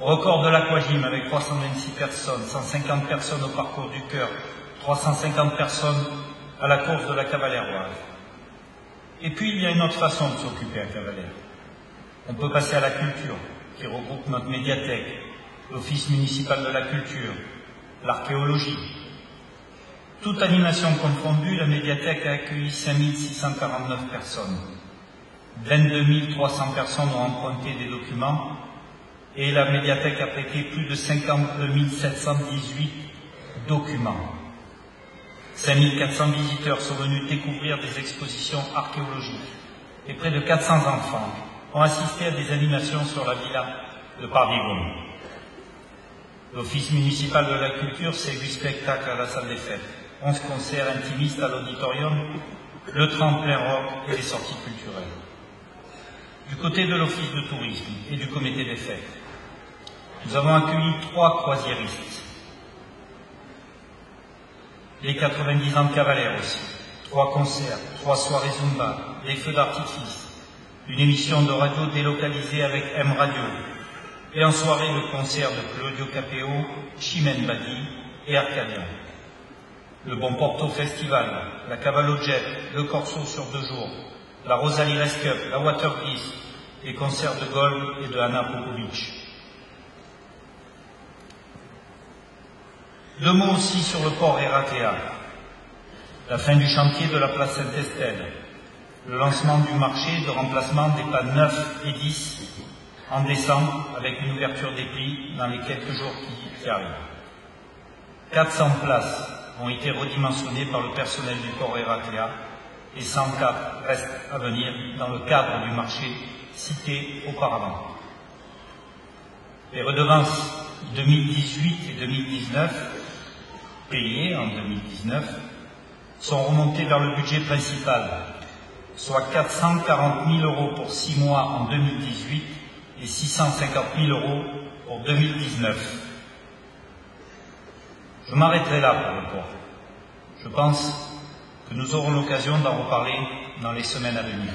G: Record de l'aquagym avec 326 personnes, 150 personnes au parcours du cœur, 350 personnes à la course de la Cavaleroise. Et puis il y a une autre façon de s'occuper à Cavalère. On peut passer à la culture, qui regroupe notre médiathèque, l'Office municipal de la culture, l'archéologie. Toute animation confondue, la médiathèque a accueilli 5649 personnes. 22 300 personnes ont emprunté des documents et la médiathèque a prêté plus de 52 718 documents. 5400 visiteurs sont venus découvrir des expositions archéologiques et près de 400 enfants ont assisté à des animations sur la villa de Pardigon. L'Office municipal de la culture, c'est 8 spectacles à la salle des fêtes, 11 concerts intimistes à l'auditorium, le tremplin rock et les sorties culturelles. Du côté de l'Office de tourisme et du comité des fêtes, nous avons accueilli 3 croisiéristes. Les 90 ans de Cavalère aussi, 3 concerts, 3 soirées Zumba, des feux d'artifice, une émission de radio délocalisée avec M Radio, et en soirée le concert de Claudio Capéo, Chimène Badi et Arcadia. Le Bonporto Festival, la Cavallo Jet, le Corso sur 2 jours, la Rosalie Race Cup, la Water Peace, les concerts de golf et de Anna Popovic. 2 mots aussi sur le port Eratea, la fin du chantier de la place Saint-Estelle, le lancement du marché de remplacement des pas 9 et 10 en décembre avec une ouverture des prix dans les quelques jours qui arrivent. 400 places ont été redimensionnées par le personnel du port Héracléa et 104 restent à venir dans le cadre du marché cité auparavant. Les redevances 2018 et 2019, payées en 2019, sont remontées vers le budget principal, soit 440 000 € pour 6 mois en 2018 et 650 000 € pour 2019. Je m'arrêterai là pour le port. Je pense que nous aurons l'occasion d'en reparler dans les semaines à venir.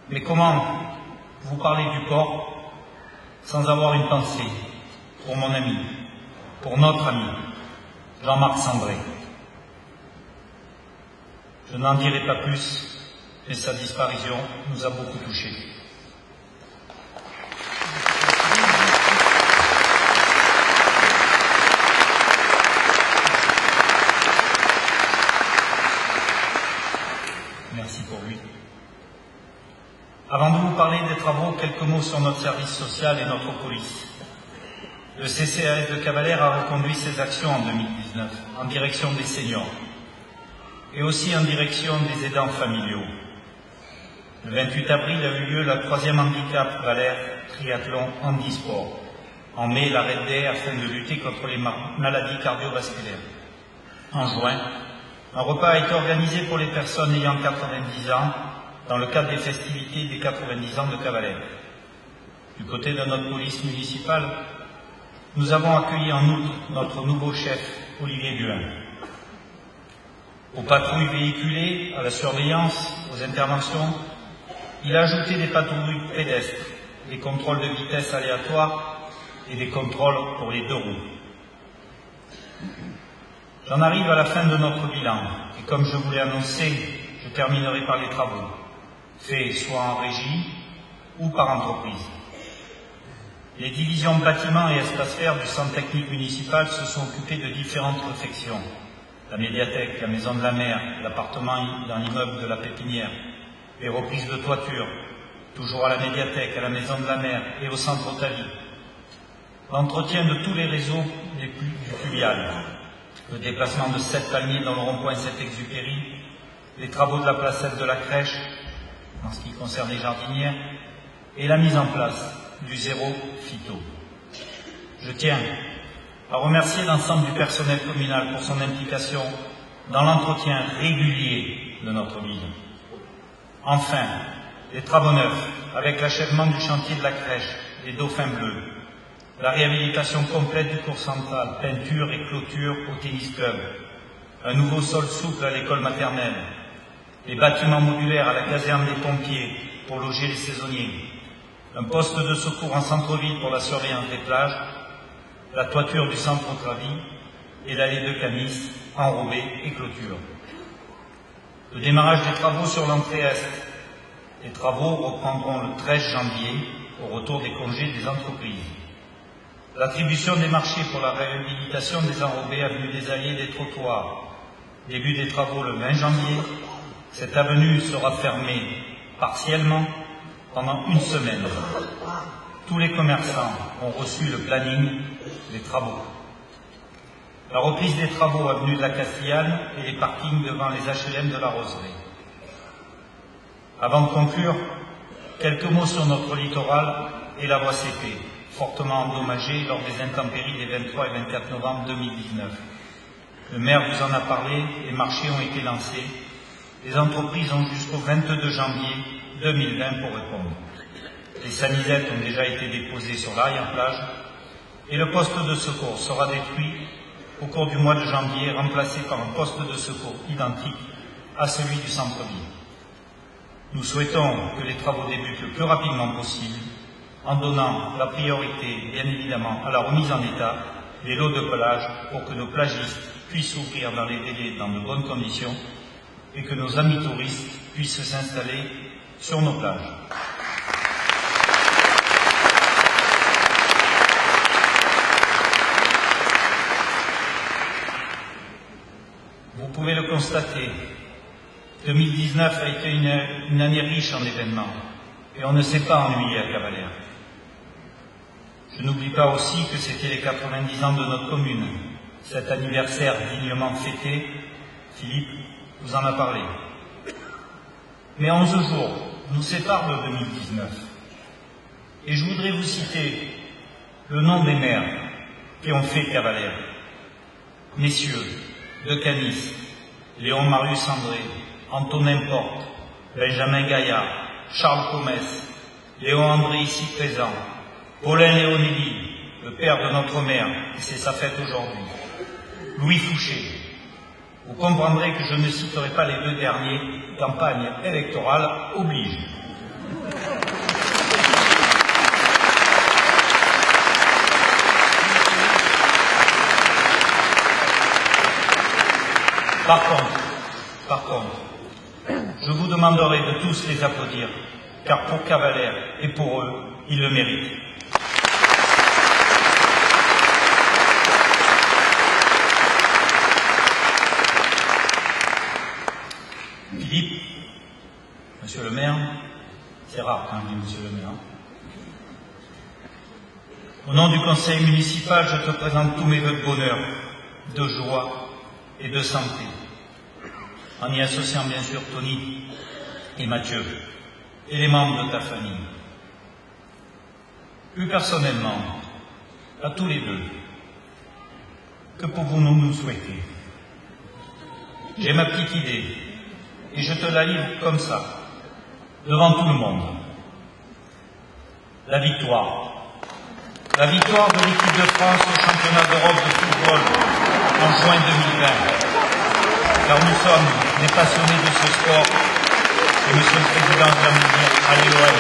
G: Mais comment vous parler du port sans avoir une pensée pour mon ami, pour notre ami, Jean-Marc Sandré? Je n'en dirai pas plus, mais sa disparition nous a beaucoup touchés. Merci pour lui. Avant de vous parler des travaux, quelques mots sur notre service social et notre police. Le CCAS de Cavalère a reconduit ses actions en 2019 en direction des seniors et aussi en direction des aidants familiaux. Le 28 avril a eu lieu la 3e handicap Valère triathlon handisport. En mai, la Red Day afin de lutter contre les maladies cardiovasculaires. En juin, un repas a été organisé pour les personnes ayant 90 ans dans le cadre des festivités des 90 ans de Cavalère. Du côté de notre police municipale, nous avons accueilli en outre notre nouveau chef, Olivier Duhain. Aux patrouilles véhiculées, à la surveillance, aux interventions, il a ajouté des patrouilles pédestres, des contrôles de vitesse aléatoires et des contrôles pour les 2 roues. J'en arrive à la fin de notre bilan, et comme je vous l'ai annoncé, je terminerai par les travaux, faits soit en régie ou par entreprise. Les divisions bâtiments et espaces verts du centre technique municipal se sont occupées de différentes réfections. La médiathèque, la maison de la mer, l'appartement dans l'immeuble de la Pépinière, les reprises de toiture, toujours à la médiathèque, à la maison de la mer et au centre Otalie. L'entretien de tous les réseaux du fluvial, le déplacement de 7 palmiers dans le rond-point Saint-Exupéry, les travaux de la placette de la crèche, en ce qui concerne les jardinières, et la mise en place du zéro phyto. Je tiens à remercier l'ensemble du personnel communal pour son implication dans l'entretien régulier de notre ville. Enfin, les travaux neufs, avec l'achèvement du chantier de la crèche, les dauphins bleus, la réhabilitation complète du cours central, peinture et clôture au tennis club, un nouveau sol souple à l'école maternelle, les bâtiments modulaires à la caserne des pompiers pour loger les saisonniers, un poste de secours en centre-ville pour la surveillance des plages, la toiture du centre Travis et l'allée de Camis, enrobée et clôture. Le démarrage des travaux sur l'entrée est. Les travaux reprendront le 13 janvier au retour des congés des entreprises. L'attribution des marchés pour la réhabilitation des enrobés avenue des Alliés et des trottoirs. Début des travaux le 20 janvier. Cette avenue sera fermée partiellement pendant 1 semaine. Tous les commerçants ont reçu le planning des travaux. La reprise des travaux avenue de la Castillane et les parkings devant les HLM de la Roseraie. Avant de conclure, quelques mots sur notre littoral et la voie CP, fortement endommagée lors des intempéries des 23 et 24 novembre 2019. Le maire vous en a parlé, les marchés ont été lancés. Les entreprises ont jusqu'au 22 janvier 2020 pour répondre. Les sanisettes ont déjà été déposées sur l'arrière-plage et le poste de secours sera détruit au cours du mois de janvier, remplacé par un poste de secours identique à celui du centre-ville. Nous souhaitons que les travaux débutent le plus rapidement possible, en donnant la priorité, bien évidemment, à la remise en état des lots de pelage pour que nos plagistes puissent ouvrir dans les délais dans de bonnes conditions et que nos amis touristes puissent s'installer sur nos plages. Vous pouvez le constater, 2019 a été une année riche en événements et on ne s'est pas ennuyé à Cavalère. Je n'oublie pas aussi que c'était les 90 ans de notre commune. Cet anniversaire dignement fêté, Philippe vous en a parlé. Mais 11 jours nous séparent de 2019. Et je voudrais vous citer le nom des maires qui ont fait Cavalère. Messieurs de Canis, Léon Marius André, Antonin Porte, Benjamin Gaillard, Charles Comès, Léon André ici présent, Paulin Léonelli, le père de notre mère, et c'est sa fête aujourd'hui, Louis Fouché. Vous comprendrez que je ne citerai pas les deux derniers, campagne électorale oblige. Par contre, je vous demanderai de tous les applaudir, car pour Cavalère et pour eux, ils le méritent. Philippe, monsieur le maire, c'est rare quand même, monsieur le maire. Au nom du conseil municipal, je te présente tous mes vœux de bonheur, de joie et de santé, en y associant bien sûr Tony et Mathieu, et les membres de ta famille. Plus personnellement, à tous les deux, que pouvons-nous nous souhaiter? J'ai ma petite idée, et je te la livre comme ça, devant tout le monde. La victoire. La victoire de l'équipe de France au championnat d'Europe de football en juin 2020. Car nous sommes des passionnés de ce sport, et Monsieur le Président vient nous dire allez l'OL.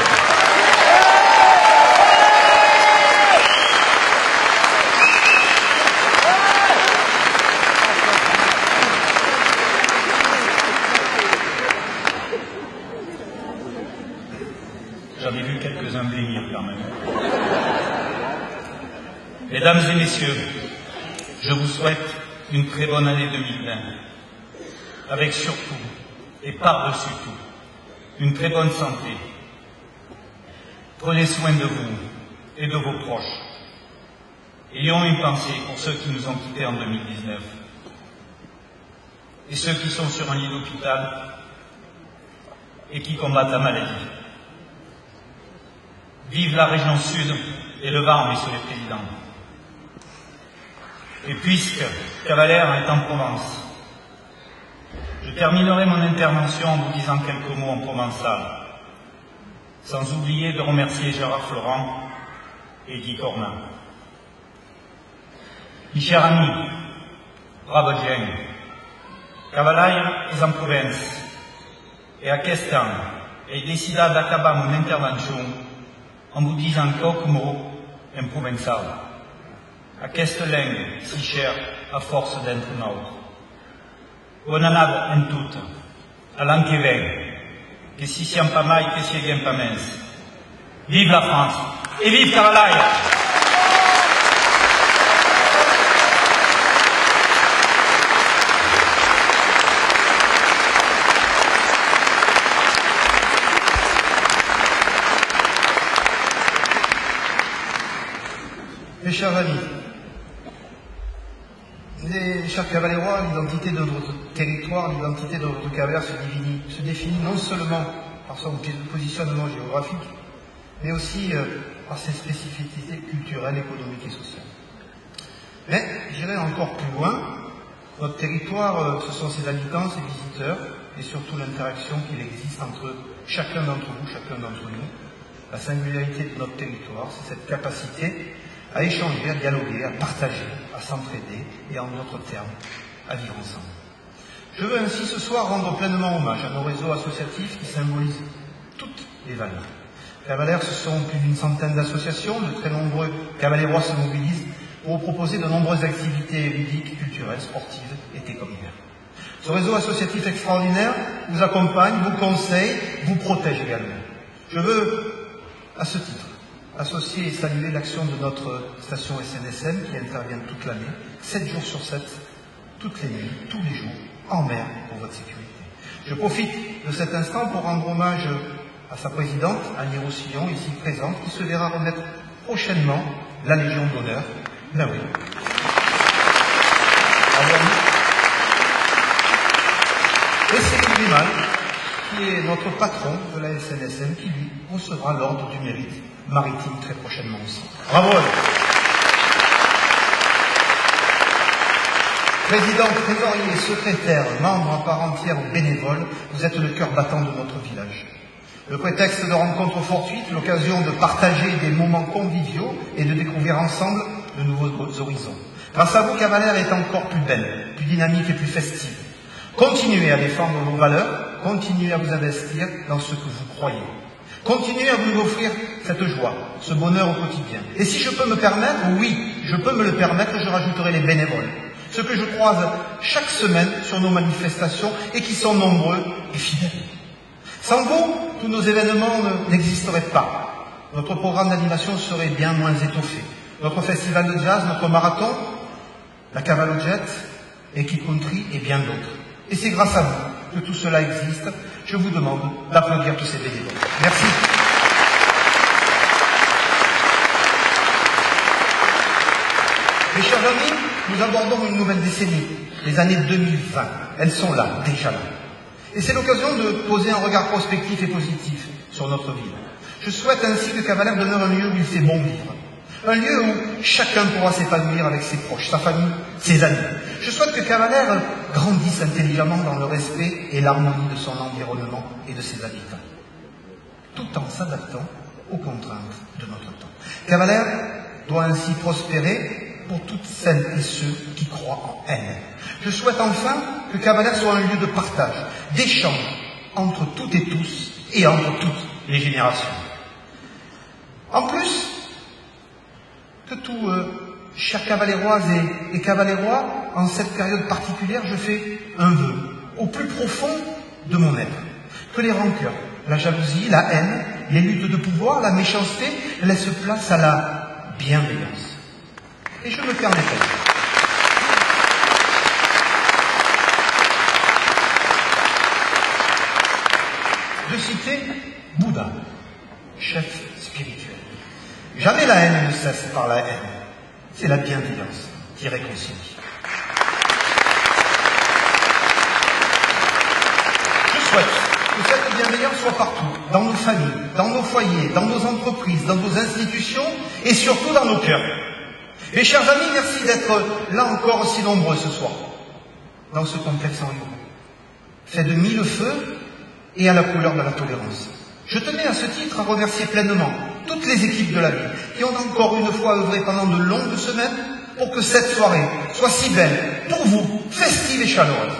G: J'en ai vu quelques-uns blêmir quand même. Mesdames et messieurs, je vous souhaite une très bonne année 2020, avec surtout, et par-dessus tout, une très bonne santé. Prenez soin de vous et de vos proches. Ayons une pensée pour ceux qui nous ont quittés en 2019 et ceux qui sont sur un lit d'hôpital et qui combattent la maladie. Vive la région Sud et le Var, messieurs les présidents. Et puisque Cavalère est en Provence, je terminerai mon intervention en vous disant quelques mots en provençal, sans oublier de remercier Gérard Florent et Guy Cornin. Mes chers amis, bravo Jean, Cavalère est en Provence, et à Questan, j'ai décidé d'acabar mon intervention en vous disant quelques mots en provençal. Aquesta langue si chère à force d'être nôtre. Bonne année en tout, à l'an qui vient, que si siam pas mal, que si bien pas mince. Vive la France et vive Cavalère!
H: Mes chers amis, les chers Cavalérois, l'identité de votre territoire, l'identité de votre Cavalère se définit non seulement par son positionnement géographique, mais aussi par ses spécificités culturelles, économiques et sociales. Mais j'irai encore plus loin. Notre territoire, ce sont ses habitants, ses visiteurs, et surtout l'interaction qu'il existe entre chacun d'entre vous, chacun d'entre nous. La singularité de notre territoire, c'est cette capacité à échanger, à dialoguer, à partager, à s'entraider et en d'autres termes, à vivre ensemble. Je veux ainsi ce soir rendre pleinement hommage à nos réseaux associatifs qui symbolisent toutes les valeurs. Cavalère, ce sont plus d'une centaine d'associations, de très nombreux Cavalérois se mobilisent pour proposer de nombreuses activités ludiques, culturelles, sportives, été comme hiver. Ce réseau associatif extraordinaire vous accompagne, vous conseille, vous protège également. Je veux, à ce titre, associer et saluer l'action de notre station SNSM qui intervient toute l'année, 7 jours sur 7, toutes les nuits, tous les jours, en mer pour votre sécurité. Je profite de cet instant pour rendre hommage à sa présidente, Annie Roussillon, ici présente, qui se verra remettre prochainement la Légion d'honneur. Ben oui. Et c'est Grimal, qui est notre patron de la SNSM, qui lui recevra l'ordre du mérite maritime très prochainement aussi. Bravo à vous. Président, trésorier, secrétaire, membre à part entière ou bénévole, vous êtes le cœur battant de notre village. Le prétexte de rencontres fortuites, l'occasion de partager des moments conviviaux et de découvrir ensemble de nouveaux horizons. Grâce à vous, Cavalère est encore plus belle, plus dynamique et plus festive. Continuez à défendre vos valeurs, continuez à vous investir dans ce que vous croyez. Continuez à vous offrir cette joie, ce bonheur au quotidien. Et si je peux me permettre, oui, je peux me le permettre, je rajouterai les bénévoles. Ceux que je croise chaque semaine sur nos manifestations et qui sont nombreux et fidèles. Sans vous, tous nos événements n'existeraient pas. Notre programme d'animation serait bien moins étoffé. Notre festival de jazz, notre marathon, la Cavalogette, Equipe Country et bien d'autres. Et c'est grâce à vous que tout cela existe. Je vous demande d'applaudir tous ces bénévoles. Merci. Mes chers amis, nous abordons une nouvelle décennie, les années 2020. Elles sont là, déjà là. Et c'est l'occasion de poser un regard prospectif et positif sur notre ville. Je souhaite ainsi que Cavalère demeure un lieu où il fait bon vivre. Un lieu où chacun pourra s'épanouir avec ses proches, sa famille, ses amis. Je souhaite que Cavalère grandisse intelligemment dans le respect et l'harmonie de son environnement et de ses habitants, tout en s'adaptant aux contraintes de notre temps. Cavalère doit ainsi prospérer pour toutes celles et ceux qui croient en elle. Je souhaite enfin que Cavalère soit un lieu de partage, d'échange entre toutes et tous et entre toutes les générations. En plus, que tout chers cavaléroises et cavalérois, en cette période particulière, je fais un vœu au plus profond de mon être. Que les rancœurs, la jalousie, la haine, les luttes de pouvoir, la méchanceté laissent place à la bienveillance. Et je me permettrai de citer Bouddha, chef spirituel. Jamais la haine ne cesse par la haine. C'est la bienveillance qui réconcilie. Je souhaite que cette bienveillance soit partout, dans nos familles, dans nos foyers, dans nos entreprises, dans nos institutions et surtout dans nos cœurs. Mes chers amis, merci d'être là encore si nombreux ce soir, dans ce complexe environ, fait de 1000 feux et à la couleur de la tolérance. Je tenais à ce titre à remercier pleinement toutes les équipes de la ville qui ont encore une fois œuvré pendant de longues semaines pour que cette soirée soit si belle pour vous, festive et chaleureuse.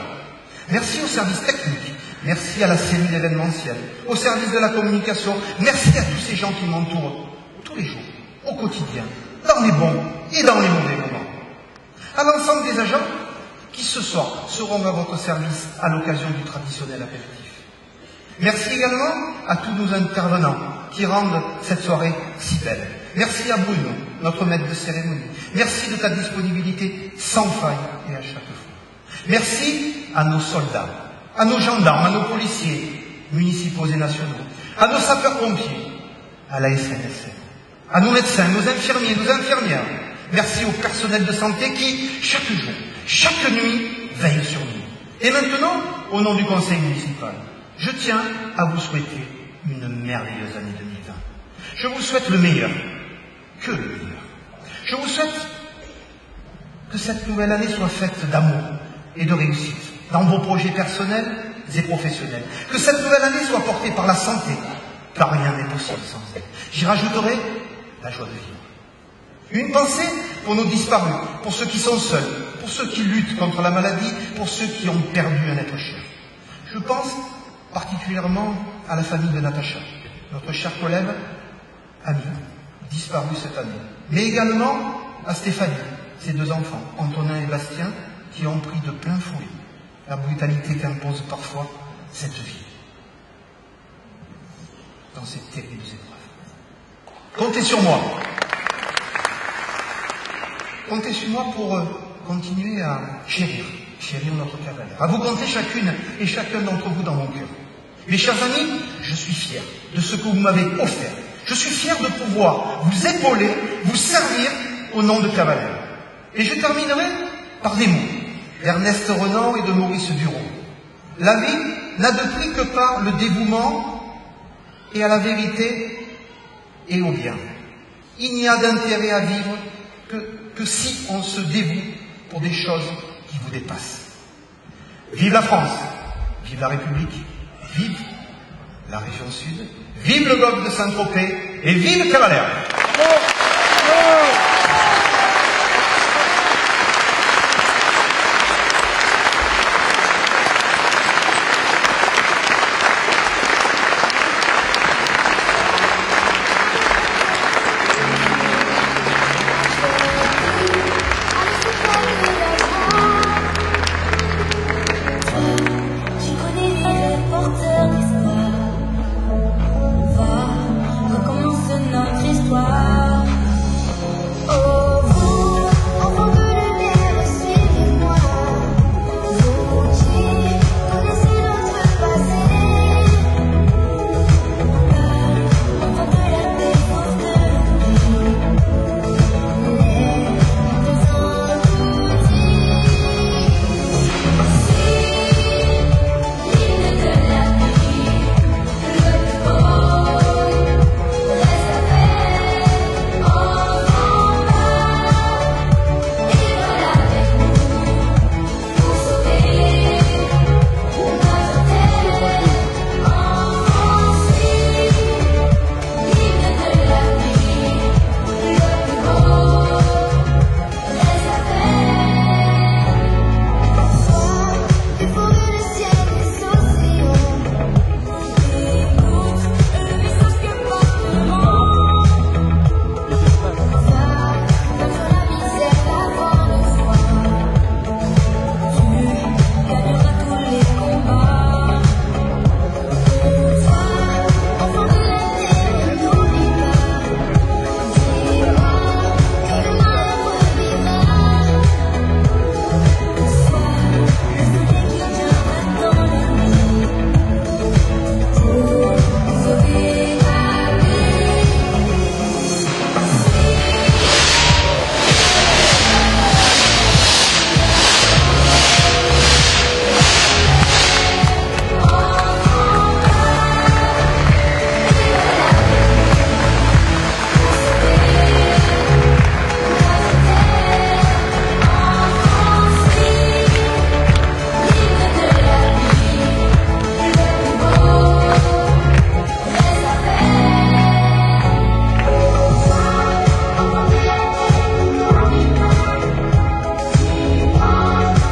H: Merci aux services techniques, merci à la cellule événementielle, au service de la communication, merci à tous ces gens qui m'entourent tous les jours, au quotidien, dans les bons et dans les mauvais moments. À l'ensemble des agents qui ce soir seront à votre service à l'occasion du traditionnel apéritif. Merci également à tous nos intervenants qui rendent cette soirée si belle. Merci à Bruno, notre maître de cérémonie. Merci de ta disponibilité sans faille et à chaque fois. Merci à nos soldats, à nos gendarmes, à nos policiers, municipaux et nationaux, à nos sapeurs-pompiers, à la SNSM, à nos médecins, nos infirmiers, nos infirmières. Merci au personnel de santé qui, chaque jour, chaque nuit, veille sur nous. Et maintenant, au nom du conseil municipal, je tiens à vous souhaiter une merveilleuse année 2020. Je vous souhaite le meilleur, que le meilleur. Je vous souhaite que cette nouvelle année soit faite d'amour et de réussite dans vos projets personnels et professionnels. Que cette nouvelle année soit portée par la santé, car rien n'est possible sans elle. J'y rajouterai la joie de vivre. Une pensée pour nos disparus, pour ceux qui sont seuls, pour ceux qui luttent contre la maladie, pour ceux qui ont perdu un être cher. Je pense particulièrement à la famille de Natacha, notre chère collègue, amie, disparue cette année. Mais également à Stéphanie, ses 2 enfants, Antonin et Bastien, qui ont pris de plein fouet la brutalité qu'impose parfois cette vie dans ces terribles épreuves. Comptez sur moi. Comptez sur moi pour continuer à chérir notre Cavalère, à vous compter chacune et chacun d'entre vous dans mon cœur. Mes chers amis, je suis fier de ce que vous m'avez offert. Je suis fier de pouvoir vous épauler, vous servir au nom de Cavalaire. Et je terminerai par des mots d'Ernest Renan et de Maurice Duron. La vie n'a de prix que par le dévouement et à la vérité et au bien. Il n'y a d'intérêt à vivre que si on se dévoue pour des choses qui vous dépassent. Vive la France, vive la République, vive la région Sud, vive le golfe de Saint-Tropez et vive Cavalaire.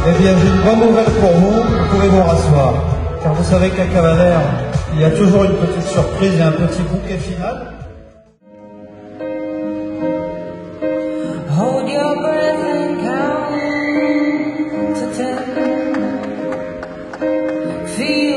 A: Eh bien, j'ai une bonne nouvelle pour vous, vous pouvez vous rasseoir. Car vous savez qu'à Cavalaire, il y a toujours une petite surprise et un petit bouquet final.
I: Hold your breath and count to 10. Feel